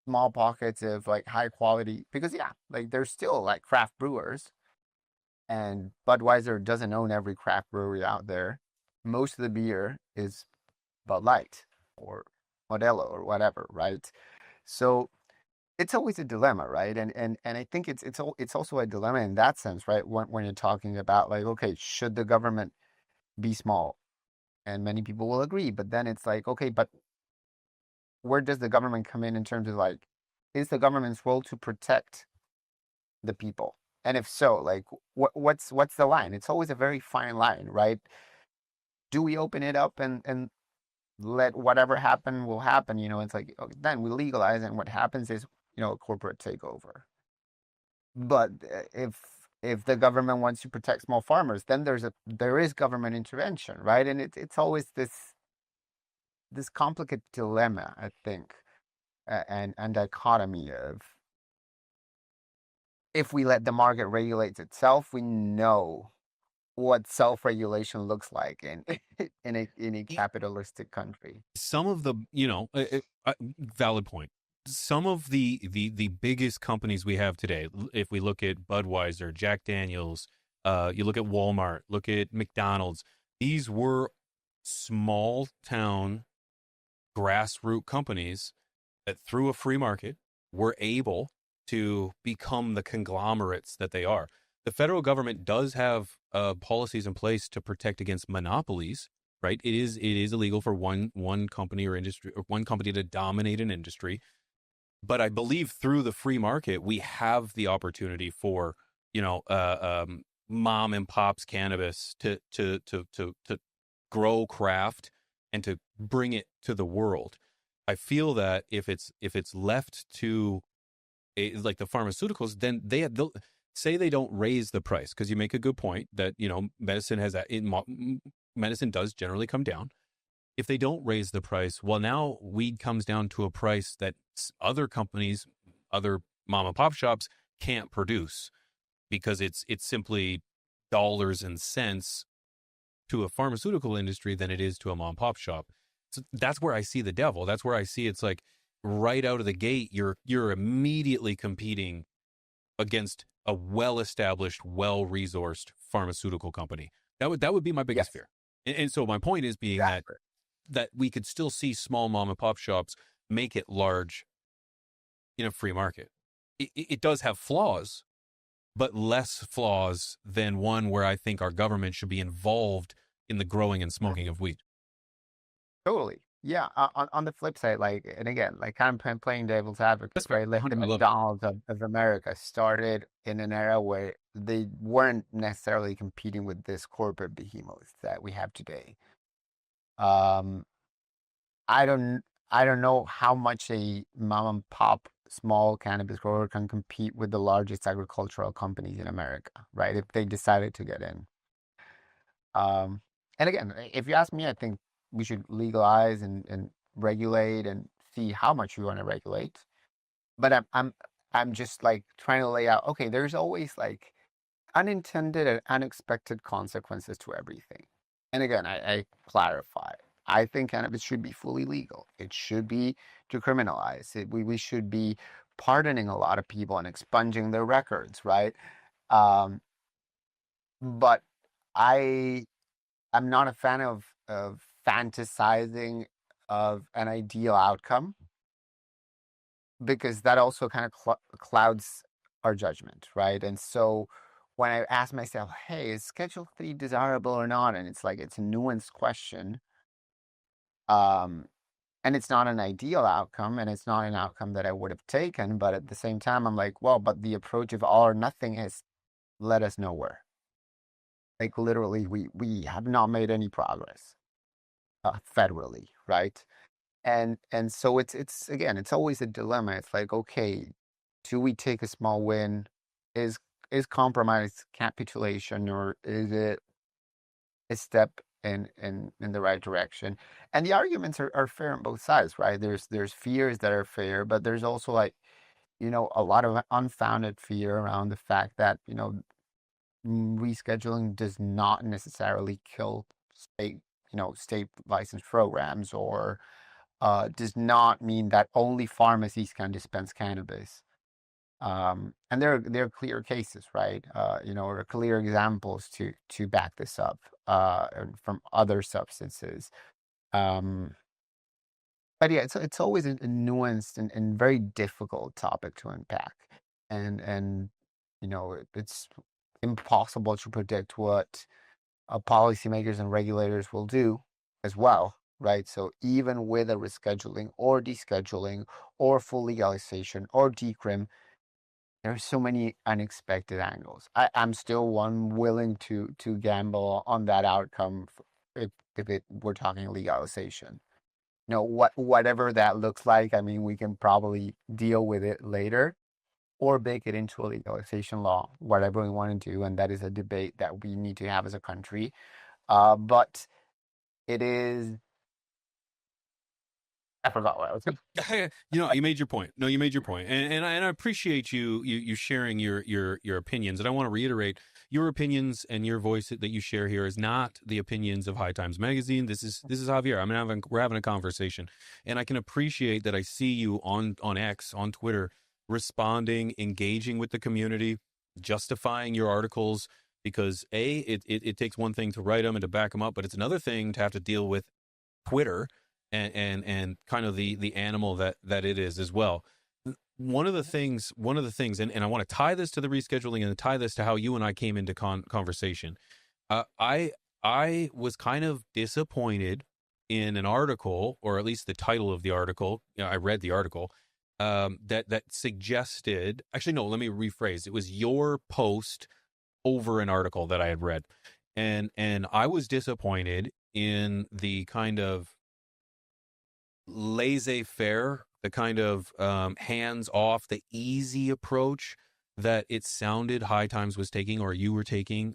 small pockets of like high quality? Because yeah, like there's still like craft brewers, and Budweiser doesn't own every craft brewery out there. Most of the beer is Bud Light or Modelo or whatever, right? So it's always a dilemma, right? And I think it's also a dilemma in that sense, right? When you're talking about like, okay, should the government be small? And many people will agree, but then it's like, okay, but where does the government come in terms of like, is the government's role to protect the people? And if so, like, what's the line? It's always a very fine line, right? Do we open it up and let whatever happen will happen? It's like okay, then we legalize, and what happens is a corporate takeover. But if the government wants to protect small farmers, then there is government intervention, right? And it's always this complicated dilemma, I think, and dichotomy of if we let the market regulate itself, we know what self-regulation looks like in in a capitalistic country. Some of the, valid point. Some of the biggest companies we have today, if we look at Budweiser, Jack Daniels, you look at Walmart, look at McDonald's, these were small town grassroots companies that through a free market were able to become the conglomerates that they are. The federal government does have policies in place to protect against monopolies, right? It is illegal for one company or industry or one company to dominate an industry. But I believe through the free market, we have the opportunity for, mom and pop's cannabis to grow craft and to bring it to the world. I feel that if it's left to like the pharmaceuticals, then they'll say they don't raise the price, because you make a good point that medicine has that medicine does generally come down. If they don't raise the price, well, now weed comes down to a price that other companies, other mom and pop shops can't produce, because it's simply dollars and cents to a pharmaceutical industry than it is to a mom and pop shop. So that's where I see the devil. That's where I see it's like right out of the gate, you're immediately competing against a well-established, well-resourced pharmaceutical company. That would be my biggest Yes, fear. And so my point is being that exactly. we could still see small mom and pop shops make it large in a free market. It does have flaws, but less flaws than one where I think our government should be involved in the growing and smoking of weed. Totally. Yeah. On the flip side, like, and again, like kind of playing devil's advocate, That's fair. right? Like the I love it. McDonald's of America started in an era where they weren't necessarily competing with this corporate behemoth that we have today. Um, I don't, I don't know how much a mom and pop small cannabis grower can compete with the largest agricultural companies in America, right? If they decided to get in. Um, and again, if you ask me, I think we should legalize and regulate and see how much we want to regulate. But I'm just like trying to lay out, okay, there's always like unintended and unexpected consequences to everything. And again, I clarify. I think cannabis should be fully legal. It should be decriminalized. We should be pardoning a lot of people and expunging their records, right? Um, but I I'm not a fan of fantasizing of an ideal outcome, because that also kind of clouds our judgment, right? And so when I ask myself, hey, is Schedule 3 desirable or not? And it's like it's a nuanced question. Um, and it's not an ideal outcome, and it's not an outcome that I would have taken. But at the same time, I'm like, well, but the approach of all or nothing has led us nowhere. Like literally, we have not made any progress federally, right? And so it's again, it's always a dilemma. It's like, okay, do we take a small win? Is is compromise capitulation, or is it a step in the right direction? And the arguments are fair on both sides, right? There's fears that are fair, but there's also like, a lot of unfounded fear around the fact that, rescheduling does not necessarily kill state, state license programs, or does not mean that only pharmacies can dispense cannabis. And there are clear cases, right? Or clear examples to back this up from other substances. Um, but yeah, it's always a nuanced and very difficult topic to unpack, and it's impossible to predict what policymakers and regulators will do as well, right? So even with a rescheduling or descheduling or full legalization or decrim, there are so many unexpected angles. I'm still one willing to gamble on that outcome if we're talking legalization. Whatever that looks like, I mean, we can probably deal with it later or bake it into a legalization law, whatever we want to do, and that is a debate that we need to have as a country. But it is, I forgot what I was going to. You made your point. No, you made your point, and I appreciate you sharing your opinions. And I want to reiterate, your opinions and your voice that you share here is not the opinions of High Times Magazine. This is Javier. We're having a conversation, and I can appreciate that. I see you on X, on Twitter, responding, engaging with the community, justifying your articles, because it takes one thing to write them and to back them up, but it's another thing to have to deal with Twitter and kind of the animal that it is as well. One of the things, and I want to tie this to the rescheduling and tie this to how you and I came into conversation. I was kind of disappointed in an article, or at least the title of the article. I read the article that suggested. Actually, no. Let me rephrase. It was your post over an article that I had read, and I was disappointed in the kind of laissez-faire, the kind of hands-off, the easy approach that it sounded High Times was taking, or you were taking,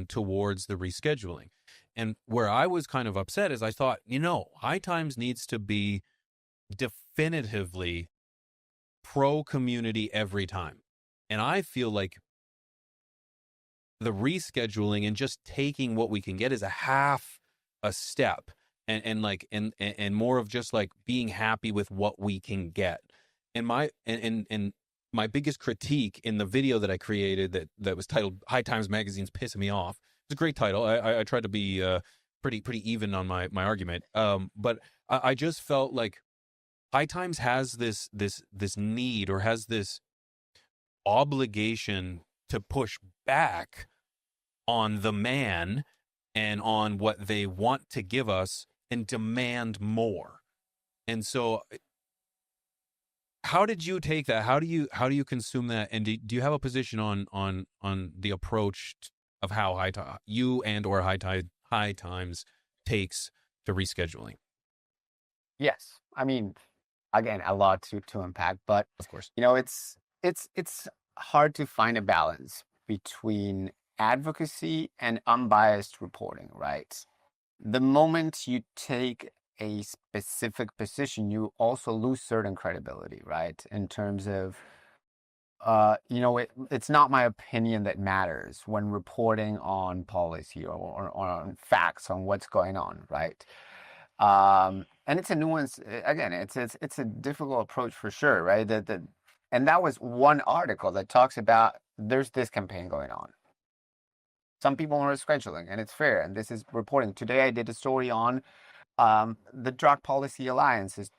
towards the rescheduling. And where I was kind of upset is I thought, High Times needs to be definitively pro-community every time. And I feel like the rescheduling and just taking what we can get is a half a step. And more of just like being happy with what we can get. And my biggest critique in the video that I created that was titled "High Times Magazine's Pissing Me Off." It's a great title. I tried to be pretty even on my argument. But I just felt like High Times has this need, or has this obligation to push back on the man and on what they want to give us, and demand more. And so how did you take that? How do you consume that? And do you have a position on the approach of how you and or High Times takes to rescheduling? Yes. I mean, again, a lot to unpack, but Of course. it's hard to find a balance between advocacy and unbiased reporting, right? The moment you take a specific position, you also lose certain credibility, right? In terms of, it's not my opinion that matters when reporting on policy or on facts on what's going on, right? And it's a nuance. Again, it's a difficult approach for sure, right? And that was one article that talks about there's this campaign going on. Some people are scheduling, and it's fair. And this is reporting. Today, I did a story on the Drug Policy Alliance is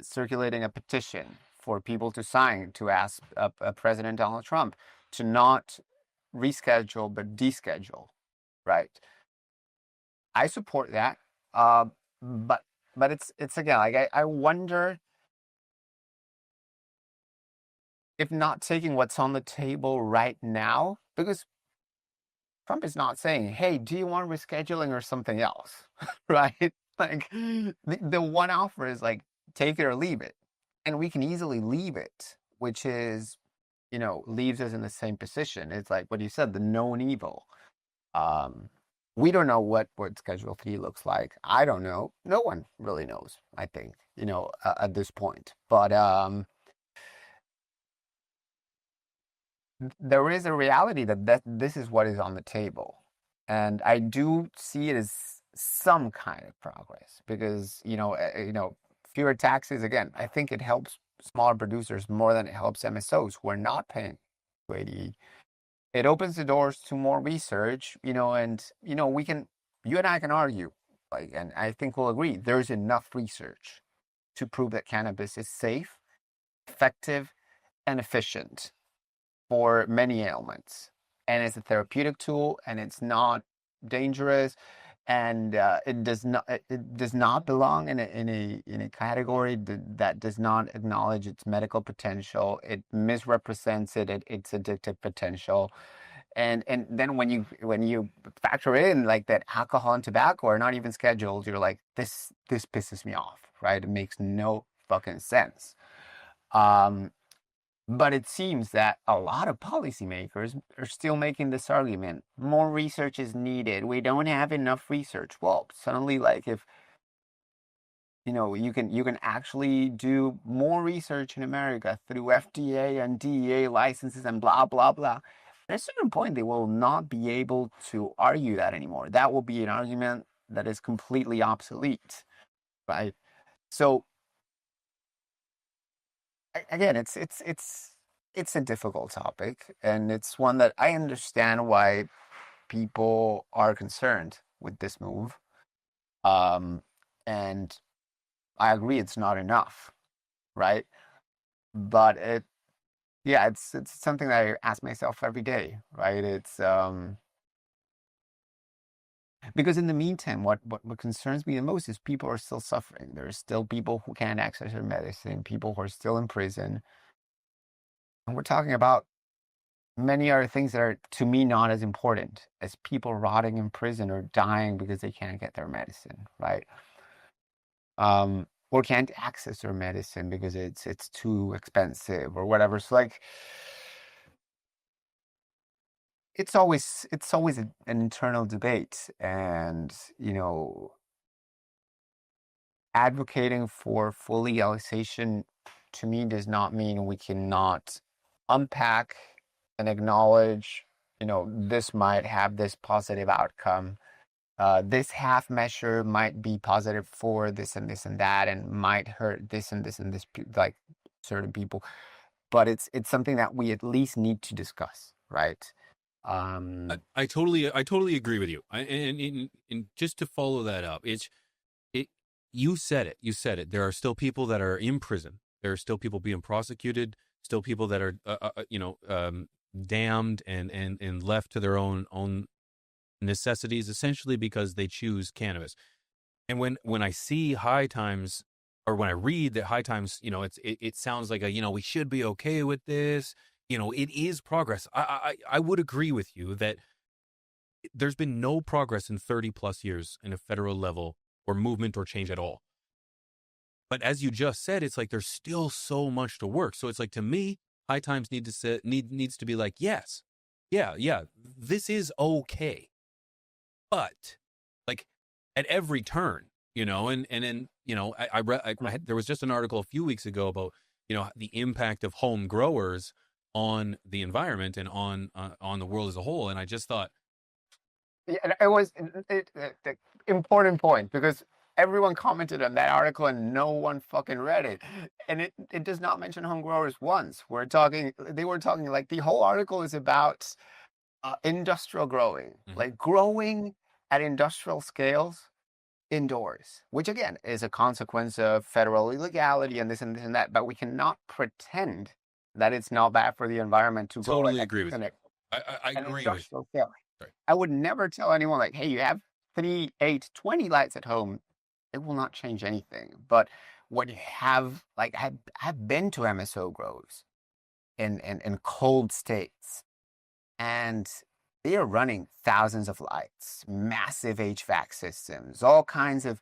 circulating a petition for people to sign to ask President Donald Trump to not reschedule but deschedule, right? I support that, but it's again, like I wonder if not taking what's on the table right now, because Trump is not saying, hey, do you want rescheduling or something else? Right? Like the one offer is like, take it or leave it. And we can easily leave it, which is, leaves us in the same position. It's like what you said, the known evil. We don't know what Schedule 3 looks like. I don't know. No one really knows, I think, at this point. But there is a reality that this is what is on the table. And I do see it as some kind of progress because, fewer taxes, again, I think it helps smaller producers more than it helps MSOs who are not paying 280E. It opens the doors to more research, and, you and I can argue, and I think we'll agree, there's enough research to prove that cannabis is safe, effective, and efficient for many ailments, and it's a therapeutic tool, and it's not dangerous, and it does not belong in a category that does not acknowledge its medical potential. It misrepresents its addictive potential, and then when you factor in like that alcohol and tobacco are not even scheduled, you're like, this pisses me off, right? It makes no fucking sense. But it seems that a lot of policymakers are still making this argument. More research is needed. We don't have enough research. Well, suddenly, like if you can actually do more research in America through FDA and DEA licenses and blah blah blah. At a certain point, they will not be able to argue that anymore. That will be an argument that is completely obsolete, right? So again, it's a difficult topic, and it's one that I understand why people are concerned with this move. And I agree it's not enough, right? But it's something that I ask myself every day, right? It's because in the meantime, what concerns me the most is people are still suffering. There are still people who can't access their medicine, people who are still in prison, and we're talking about many other things that are, to me, not as important as people rotting in prison or dying because they can't get their medicine, right? Or can't access their medicine because it's too expensive or whatever. So like, it's always an internal debate, and advocating for full legalization to me does not mean we cannot unpack and acknowledge, this might have this positive outcome. This half measure might be positive for this and this and that, and might hurt this and this and this, like certain people. But it's something that we at least need to discuss, right? I totally agree with you. And just to follow that up, it you said it. You said it. There are still people that are in prison. There are still people being prosecuted. Still people that are damned and left to their own necessities, essentially because they choose cannabis. And when I see HighTimes, or when I read that HighTimes, it sounds like we should be okay with this. It is progress. I would agree with you that there's been no progress in 30 plus years in a federal level or movement or change at all. But as you just said, it's like there's still so much to work. So it's like, to me, HighTimes needs to be like, yes, yeah, this is okay, but like at every turn, and then I read there was just an article a few weeks ago about the impact of home growers on the environment and on the world as a whole, and I just thought, Yeah, and it was the important point, because everyone commented on that article and no one fucking read it. And it does not mention home growers once. They were talking, like, the whole article is about industrial growing, like growing at industrial scales indoors, which again is a consequence of federal illegality and this and this and that. But we cannot pretend that it's not bad for the environment to grow totally agree with you. I an agree with industrial scale. Sorry. I would never tell anyone, like, hey, you have 3, 8, 20 lights at home. It will not change anything. But what you have, like, I've been to MSO grows in cold states, and they are running thousands of lights, massive HVAC systems, all kinds of.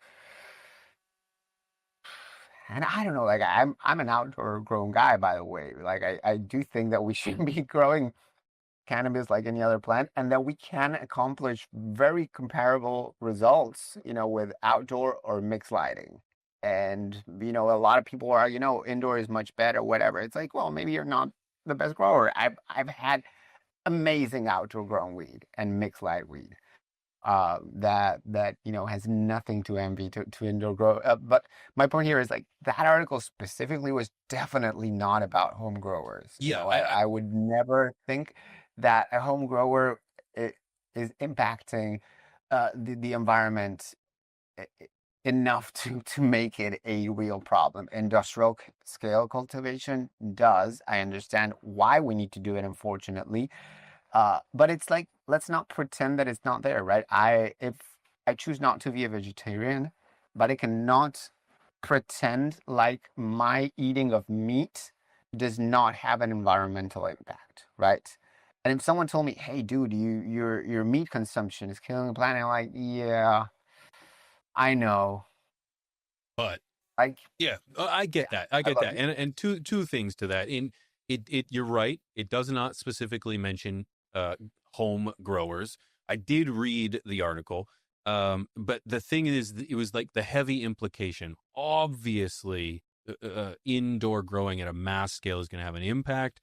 And I don't know, like, I'm an outdoor grown guy, by the way. Like, I do think that we should be growing cannabis like any other plant, and that we can accomplish very comparable results, with outdoor or mixed lighting. And a lot of people are, indoor is much better, whatever. It's like, well, maybe you're not the best grower. I've had amazing outdoor grown weed and mixed light weed, that has nothing to envy to indoor grow. But my point here is, like, that article specifically was definitely not about home growers. Yeah, I would never think that a home grower is impacting the environment enough to make it a real problem. Industrial scale cultivation does. I understand why we need to do it, unfortunately. But it's like, let's not pretend that it's not there, right? If I choose not to be a vegetarian, but I cannot pretend like my eating of meat does not have an environmental impact, right? And if someone told me, "Hey, dude, your meat consumption is killing the planet," I'm like, "Yeah, I know." but Like, yeah, I get yeah, that. I I get love that. you. And two things to that. You're right. It does not specifically mention home growers. I did read the article. But the thing is, it was like the heavy implication. Obviously, indoor growing at a mass scale is going to have an impact.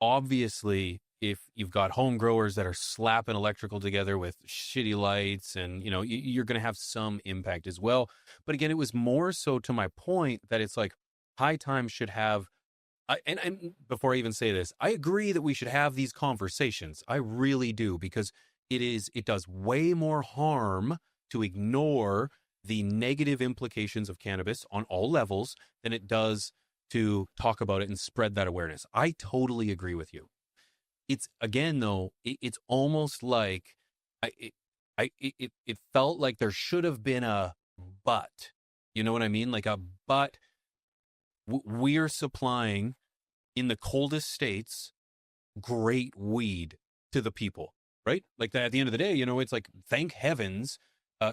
Obviously, if you've got home growers that are slapping electrical together with shitty lights, and you're going to have some impact as well. But again, it was more so to my point that it's like High Times should have. And before I even say this, I agree that we should have these conversations. I really do, because it does way more harm to ignore the negative implications of cannabis on all levels than it does to talk about it and spread that awareness. I totally agree with you. It's again though, it's almost like it felt like there should have been a but. You know what I mean? Like a but. We're supplying in the coldest states great weed to the people, right? Like that, at the end of the day, it's like, thank heavens,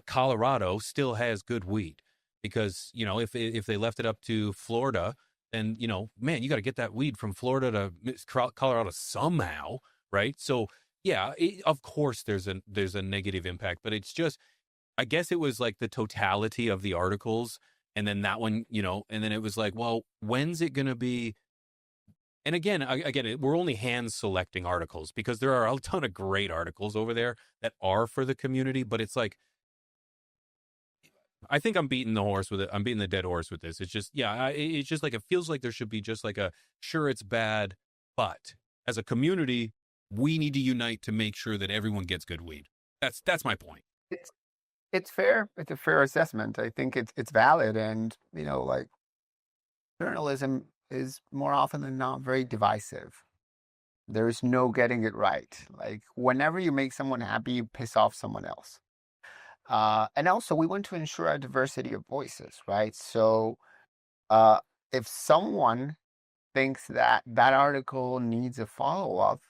Colorado still has good weed, because if they left it up to Florida, then man, you got to get that weed from Florida to Colorado somehow, right? So yeah, of course there's a negative impact, but it's just, I guess it was like the totality of the articles, and then that one, and then it was like, well, when's it going to be? And again, we're only hand selecting articles, because there are a ton of great articles over there that are for the community. But it's like, I think I'm beating the horse with it. I'm beating the dead horse with this. It's just, yeah, it's just like, it feels like there should be just like sure, it's bad, but as a community, we need to unite to make sure that everyone gets good weed. That's my point. It's it's fair. It's a fair assessment. I think it's valid, and like journalism is more often than not very divisive. There's no getting it right. Like whenever you make someone happy, you piss off someone else. And also, we want to ensure a diversity of voices, right? So, uh, if someone thinks that that article needs a follow-up,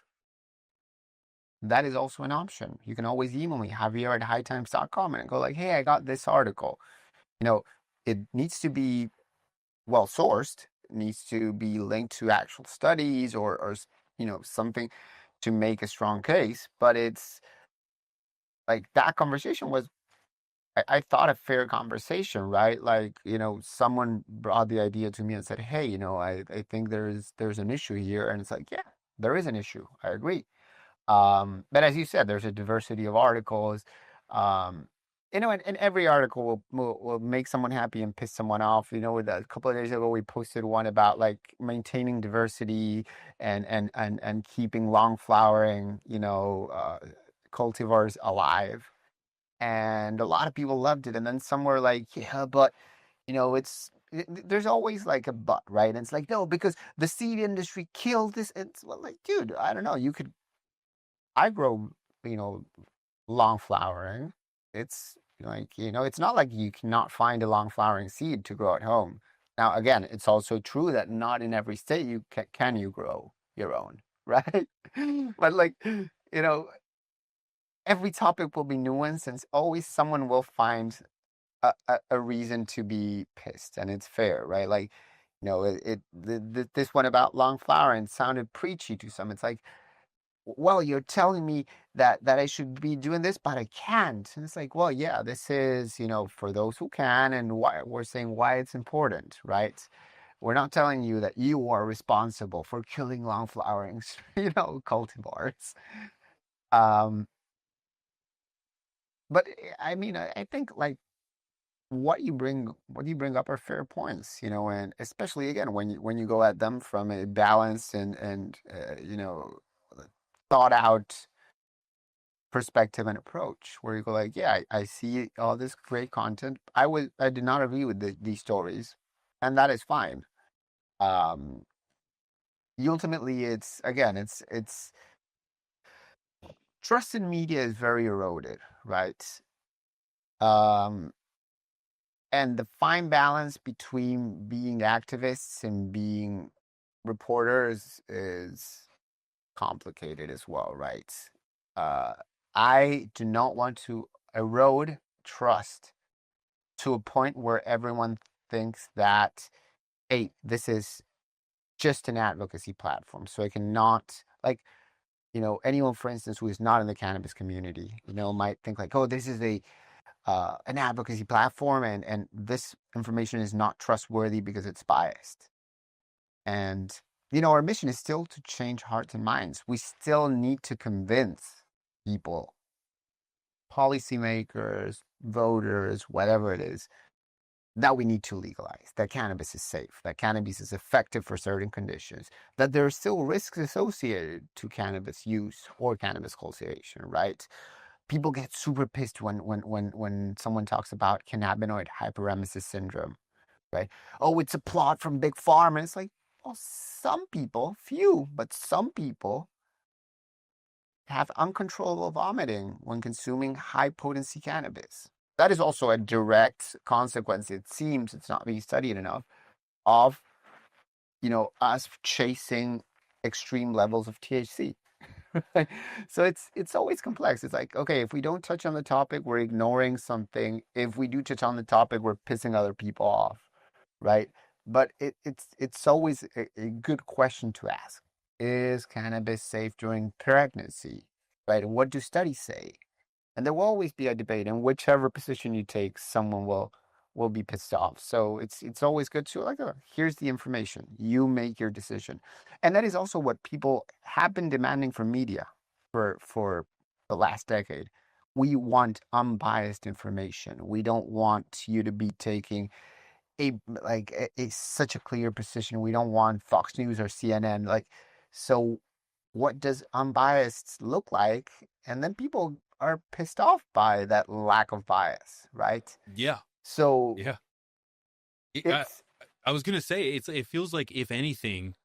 that is also an option. You can always email me, Javier at hightimes.com, and go like, hey, I got this article. It needs to be well sourced. It needs to be linked to actual studies, or something to make a strong case. But it's like that conversation was, I thought, a fair conversation, right? Like, someone brought the idea to me and said, hey, I think there's an issue here. And it's like, yeah, there is an issue. I agree. But as you said, there's a diversity of articles. Um, and every article will make someone happy and piss someone off. A couple of days ago, we posted one about like maintaining diversity and keeping long flowering, cultivars alive. And a lot of people loved it. And then some were like, yeah, but there's always like a but, right? And it's like, no, because the seed industry killed this. It's well, like, dude, I don't know. I grow, you know, long flowering. It's like, it's not like you cannot find a long flowering seed to grow at home. Now, again, it's also true that not in every state can you grow your own, right? But like, every topic will be nuanced, and always someone will find a reason to be pissed, and it's fair, right? Like, this one about long flowering sounded preachy to some. It's like, well, you're telling me that I should be doing this, but I can't. And it's like, well, yeah, this is, for those who can, and why we're saying why it's important, right? We're not telling you that you are responsible for killing long flowering, cultivars. Um, but I mean, I think like what you bring up are fair points, and especially again when you go at them from a balanced and thought out perspective and approach, where you go like, yeah, I see all this great content. I did not agree with these stories, and that is fine. Um, Ultimately, it's trust in media is very eroded, right? Um, and the fine balance between being activists and being reporters is complicated as well, right? Uh, I do not want to erode trust to a point where everyone thinks that, hey, this is just an advocacy platform. So I cannot, like, anyone, for instance, who is not in the cannabis community, might think like, oh, this is an advocacy platform, and this information is not trustworthy because it's biased. And our mission is still to change hearts and minds. We still need to convince people, policymakers, voters, whatever it is, that we need to legalize, that cannabis is safe, that cannabis is effective for certain conditions, that there are still risks associated to cannabis use or cannabis cultivation, right? People get super pissed when someone talks about cannabinoid hyperemesis syndrome, right? Oh, it's a plot from Big Pharma. It's like, well, some people, few, but some people have uncontrollable vomiting when consuming high potency cannabis. That is also a direct consequence, it seems, it's not being studied enough, of us chasing extreme levels of THC. Right? So it's always complex. It's like, okay, if we don't touch on the topic, we're ignoring something. If we do touch on the topic, we're pissing other people off, right? But it's always a good question to ask. Is cannabis safe during pregnancy? Right? And what do studies say? And there will always be a debate, and whichever position you take, someone will be pissed off. So it's always good to like, here's the information. You make your decision. And that is also what people have been demanding from media for the last decade. We want unbiased information. We don't want you to be taking a such a clear position. We don't want Fox News or CNN. So what does unbiased look like? And then people are pissed off by that lack of bias, right? Yeah. So Yeah. it's I was gonna say it feels like, if anything,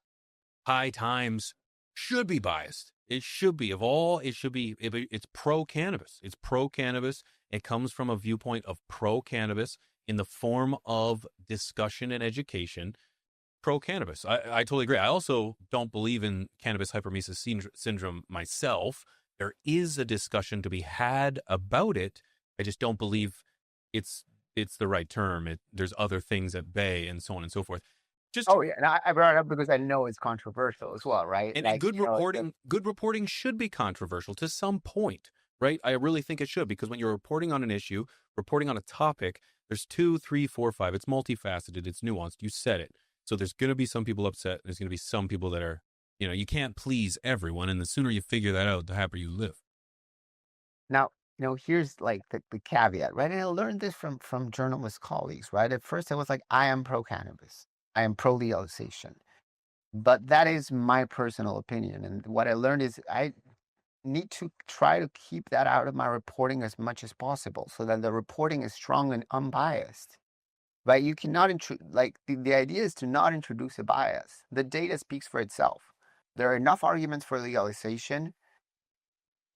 HighTimes should be biased. It should be it's pro cannabis. It's pro cannabis. It comes from a viewpoint of pro cannabis in the form of discussion and education. Pro cannabis. I totally agree. I also don't believe in cannabis hyperemesis syndrome myself. There is a discussion to be had about it. I just don't believe it's the right term. There's other things at bay, and so on and so forth. Just oh yeah, and I brought it up because I know it's controversial as well, right? and Like, good reporting should be controversial to some point, right? I really think it should, because when you're reporting on an issue, reporting on a topic, there's 2, 3, 4, 5. It's multifaceted. It's nuanced. You said it. So there's going to be some people upset. There's going to be some people that are, you can't please everyone. And the sooner you figure that out, the happier you live. now, here's like the caveat, right? And I learned this from journalist colleagues, right? At first I was like, I am pro cannabis. I am pro legalization. But that is my personal opinion. And what I learned is I need to try to keep that out of my reporting as much as possible so that the reporting is strong and unbiased. Right? You cannot like the idea is to not introduce a bias. The data speaks for itself. There are enough arguments for legalization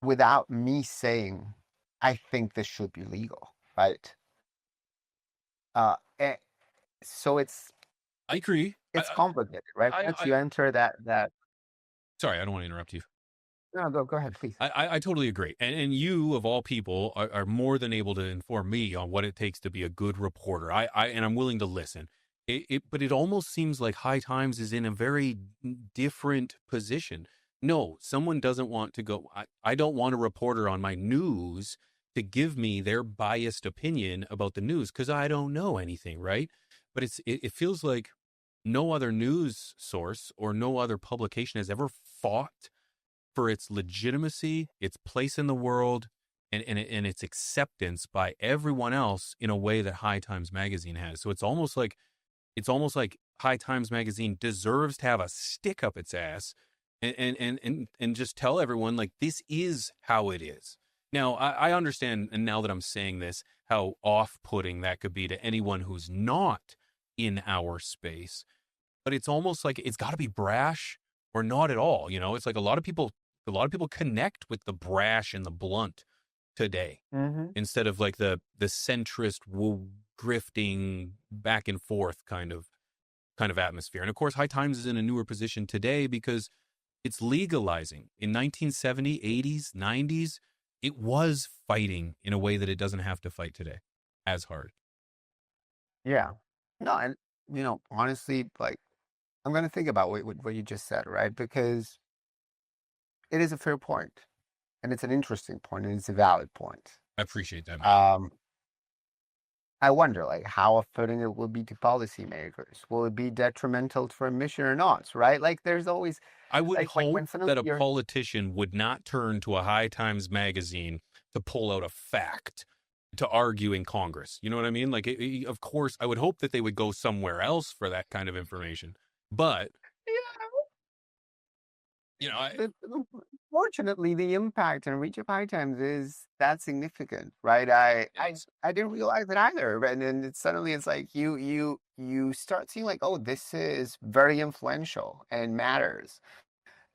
without me saying I think this should be legal, right? And so I agree. it's complicated, right? Once you enter that Sorry, I don't want to interrupt you. no, go ahead, please. I totally agree. And you, of all people, are more than able to inform me on what it takes to be a good reporter. And I'm willing to listen. But it almost seems like HighTimes is in a very different position. No, someone doesn't want to go. I don't want a reporter on my news to give me their biased opinion about the news, because I don't know anything, right? But it feels like no other news source or no other publication has ever fought for its legitimacy, its place in the world, and its acceptance by everyone else in a way that HighTimes magazine has. So it's almost like HighTimes magazine deserves to have a stick up its ass and just tell everyone, like, this is how it is. Now, I understand, and now that I'm saying this, how off-putting that could be to anyone who's not in our space. But it's almost like it's got to be brash or not at all. It's like a lot of people connect with the brash and the blunt today, instead of like the centrist, grifting back and forth kind of atmosphere. And of course, HighTimes is in a newer position today because it's legalizing. In 1970s, 80s, 90s, it was fighting in a way that it doesn't have to fight today as hard. Yeah. No, and honestly, like, I'm going to think about what you just said, right? Because it is a fair point, and it's an interesting point, and it's a valid point. I appreciate that, man. I wonder, like, how offending it will be to policymakers. Will it be detrimental to our mission or not? Right? Like, there's always I would like when hope suddenly that a you're politician would not turn to a High Times magazine to pull out a fact to argue in Congress. You know what I mean? Like, of course, I would hope that they would go somewhere else for that kind of information. But, you know, fortunately, the impact and reach of high times is that significant, right? I didn't realize it either, and then suddenly it's like you start seeing like, oh, this is very influential and matters,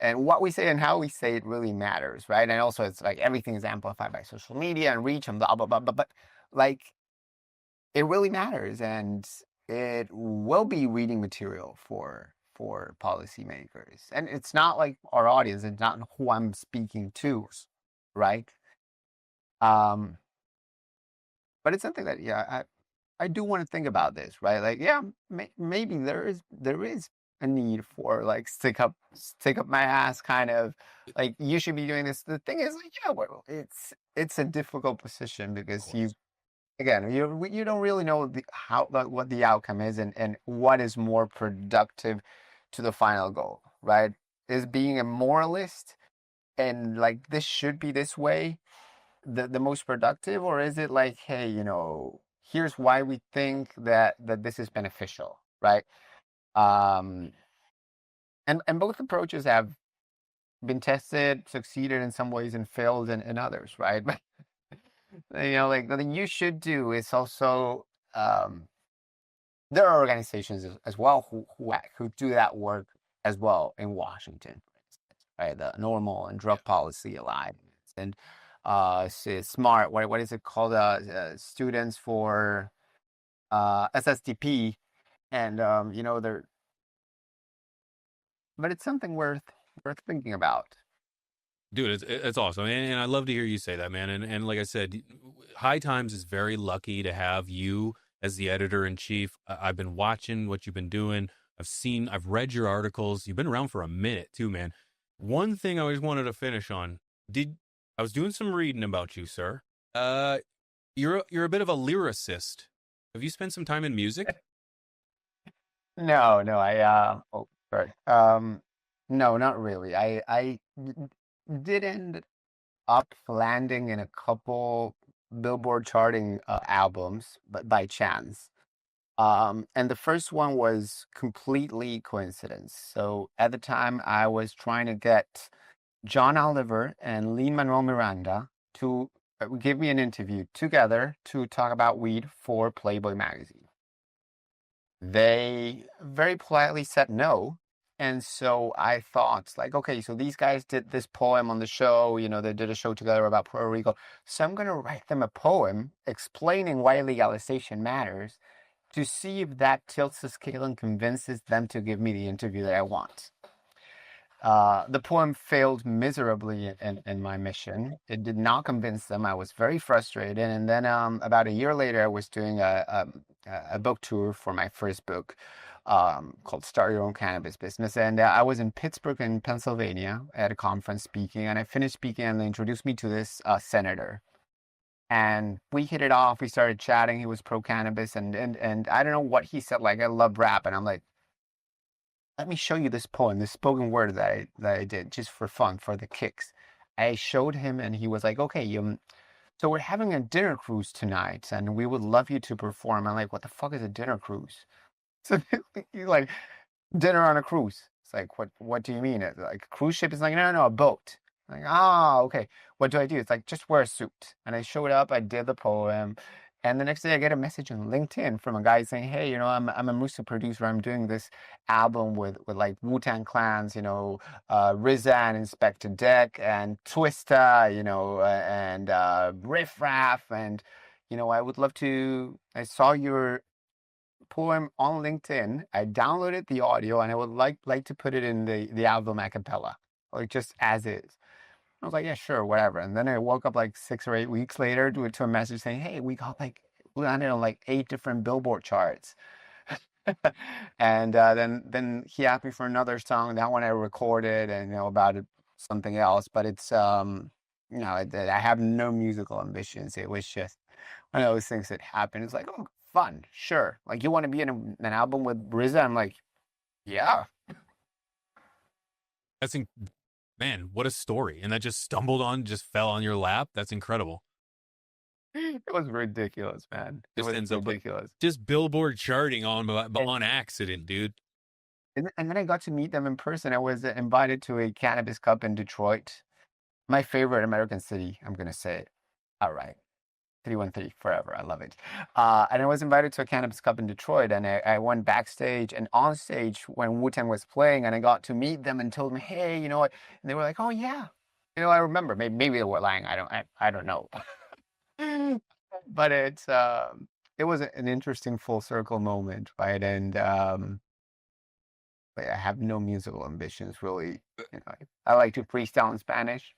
and what we say and how we say it really matters, right? And also, it's like everything is amplified by social media and reach and blah blah blah blah. But like, it really matters, and it will be reading material for policymakers. And it's not like our audience, it's not who I'm speaking to, right? Um, but it's something that I do want to think about this, right? Like, yeah, maybe there is a need for like stick up my ass kind of like you should be doing this. The thing is, like, yeah, well, it's a difficult position of because course. again, you don't really know what the outcome is and what is more productive to the final goal, right? Is being a moralist and like this should be this way the most productive, or is it like, hey, here's why we think that this is beneficial, right? Um, and both approaches have been tested, succeeded in some ways, and failed in others, right? But like the thing you should do is also um there are organizations as well who do that work as well in Washington, for instance, right? The Normal and Yeah. Drug Policy Alliance and SMART. What is it called? Students for SSDP, and they're but it's something worth thinking about. Dude, it's awesome, and I love to hear you say that, man. And like I said, High Times is very lucky to have you as the editor in chief. I've been watching what you've been doing. I've read your articles. You've been around for a minute too, man. One thing I always wanted to finish on. Did I was doing some reading about you, sir. Uh, you're a bit of a lyricist. Have you spent some time in music? No, no, oh, sorry. No, not really. Did end up landing in a couple Billboard charting albums, but by chance. And the first one was completely coincidence. So at the time, I was trying to get John Oliver and Lin-Manuel Miranda to give me an interview together to talk about weed for Playboy magazine. They very politely said no. And so I thought, like, okay, so these guys did this poem on the show, they did a show together about Puerto Rico. So I'm going to write them a poem explaining why legalization matters to see if that tilts the scale and convinces them to give me the interview that I want. The poem failed miserably in my mission. It did not convince them. I was very frustrated. And then about a year later, I was doing a book tour for my first book called Start Your Own Cannabis Business. And I was in Pittsburgh in Pennsylvania at a conference speaking. And I finished speaking and they introduced me to this senator. And we hit it off. We started chatting. He was pro cannabis. And I don't know what he said. Like, I love rap. And I'm like, let me show you this poem, this spoken word that I did just for fun, for the kicks. I showed him, and he was like, "Okay, so we're having a dinner cruise tonight, and we would love you to perform." I'm like, "What the fuck is a dinner cruise?" So he's like, "Dinner on a cruise." It's like, "What do you mean? Like a cruise ship?" It's like, "No, no, no, a boat." I'm like, okay. What do I do? It's like, just wear a suit. And I showed up. I did the poem. And the next day, I get a message on LinkedIn from a guy saying, "Hey, I'm a music producer. I'm doing this album with like Wu-Tang Clans, RZA and Inspector Deck and Twista, and Riff Raff, and I would love to. I saw your poem on LinkedIn. I downloaded the audio, and I would like to put it in the album a cappella, like just as is." I was like, yeah, sure, whatever. And then I woke up like 6 or 8 weeks later to a message saying, hey, we landed on like 8 different Billboard charts. And then he asked me for another song. That one I recorded and about something else. But it's I have no musical ambitions. It was just one of those things that happened. It's like, oh, fun, sure. Like, you want to be in an album with RZA? I'm like, yeah. That's man, what a story! And that just fell on your lap. That's incredible. It was ridiculous, man. It Just was ends up ridiculous. just Billboard charting And, on accident, dude. and then I got to meet them in person. I was invited to a cannabis cup in Detroit, my favorite American city. I'm gonna say it. All right. 313 forever. I love it. And I was invited to a cannabis cup in Detroit, and I went backstage and on stage when Wu-Tang was playing, and I got to meet them and told me, hey, you know what? And they were like, oh yeah, I remember. Maybe they were lying. I don't know. But it was an interesting full circle moment, right? And but I have no musical ambitions really. I like to freestyle in Spanish,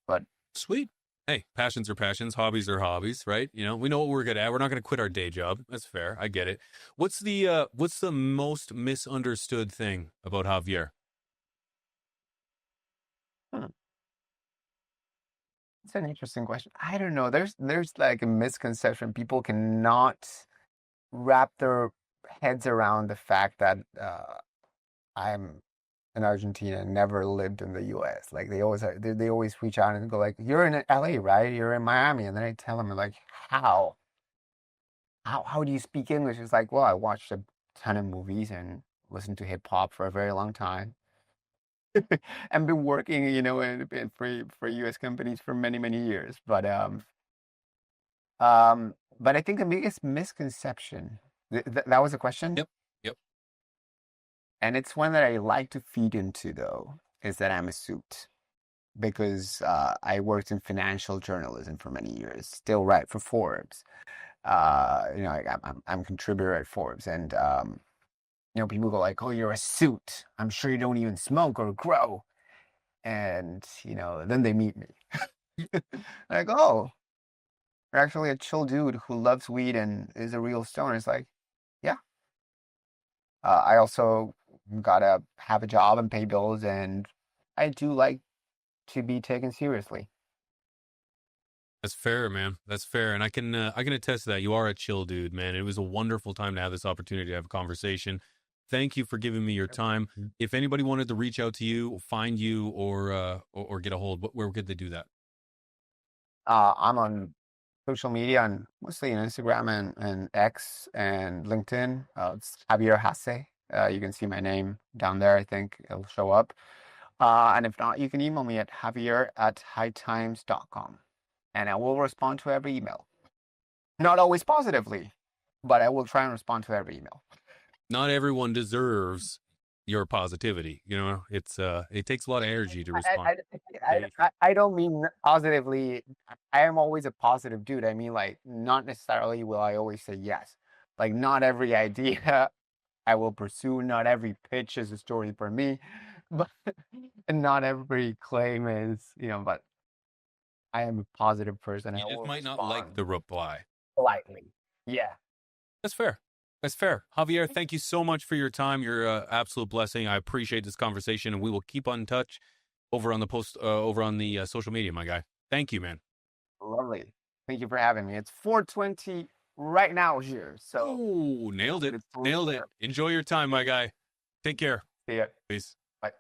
but Sweet. Hey, passions are passions, hobbies are hobbies, right? We know what we're good at. We're not going to quit our day job. That's fair. I get it. What's the most misunderstood thing about Javier? hmm, it's an interesting question. I don't know. There's like a misconception. People cannot wrap their heads around the fact that I'm in Argentina and never lived in the US. Like, they always reach out and go like, "You're in LA, right? You're in Miami." And then I tell them like, "How? How do you speak English?" It's like, "Well, I watched a ton of movies and listened to hip hop for a very long time and been working, for US companies for many, many years." But I think the biggest misconception, that was a question, Yep. Yep. and it's one that I like to feed into though, is that I'm a suit. Because I worked in financial journalism for many years, still write for Forbes. I'm a contributor at Forbes, and people go like, "Oh, you're a suit. I'm sure you don't even smoke or grow." And then they meet me, like, "Oh, you're actually a chill dude who loves weed and is a real stoner." It's like, yeah. I also gotta have a job and pay bills, and I do like to be taken seriously. That's fair, man. That's fair, and I can attest to that. You are a chill dude, man. It was a wonderful time to have this opportunity to have a conversation. Thank you for giving me your time. If anybody wanted to reach out to you, find you, or get a hold, where could they do that? I'm on social media and mostly on Instagram and X and LinkedIn. It's Javier Hasse. You can see my name down there. I think it'll show up. And if not, you can email me at javier@hightimes.com. And I will respond to every email. Not always positively, but I will try and respond to every email. Not everyone deserves your positivity. It takes a lot of energy to respond. I don't mean positively. I am always a positive dude. I mean, like, not necessarily will I always say yes. Like, not every idea I will pursue. Not every pitch is a story for me, but and not every claim is, but I am a positive person. You I just will might not like respond the reply. politely. Yeah. That's fair. That's fair. Javier, thank you so much for your time. You're an absolute blessing. I appreciate this conversation, and we will keep on touch over on the social media, my guy. Thank you, man. Lovely. Thank you for having me. It's 4:20 right now here. So Oh, nailed it. it's Nailed it. there. Enjoy your time, my guy. Take care. See ya. Peace.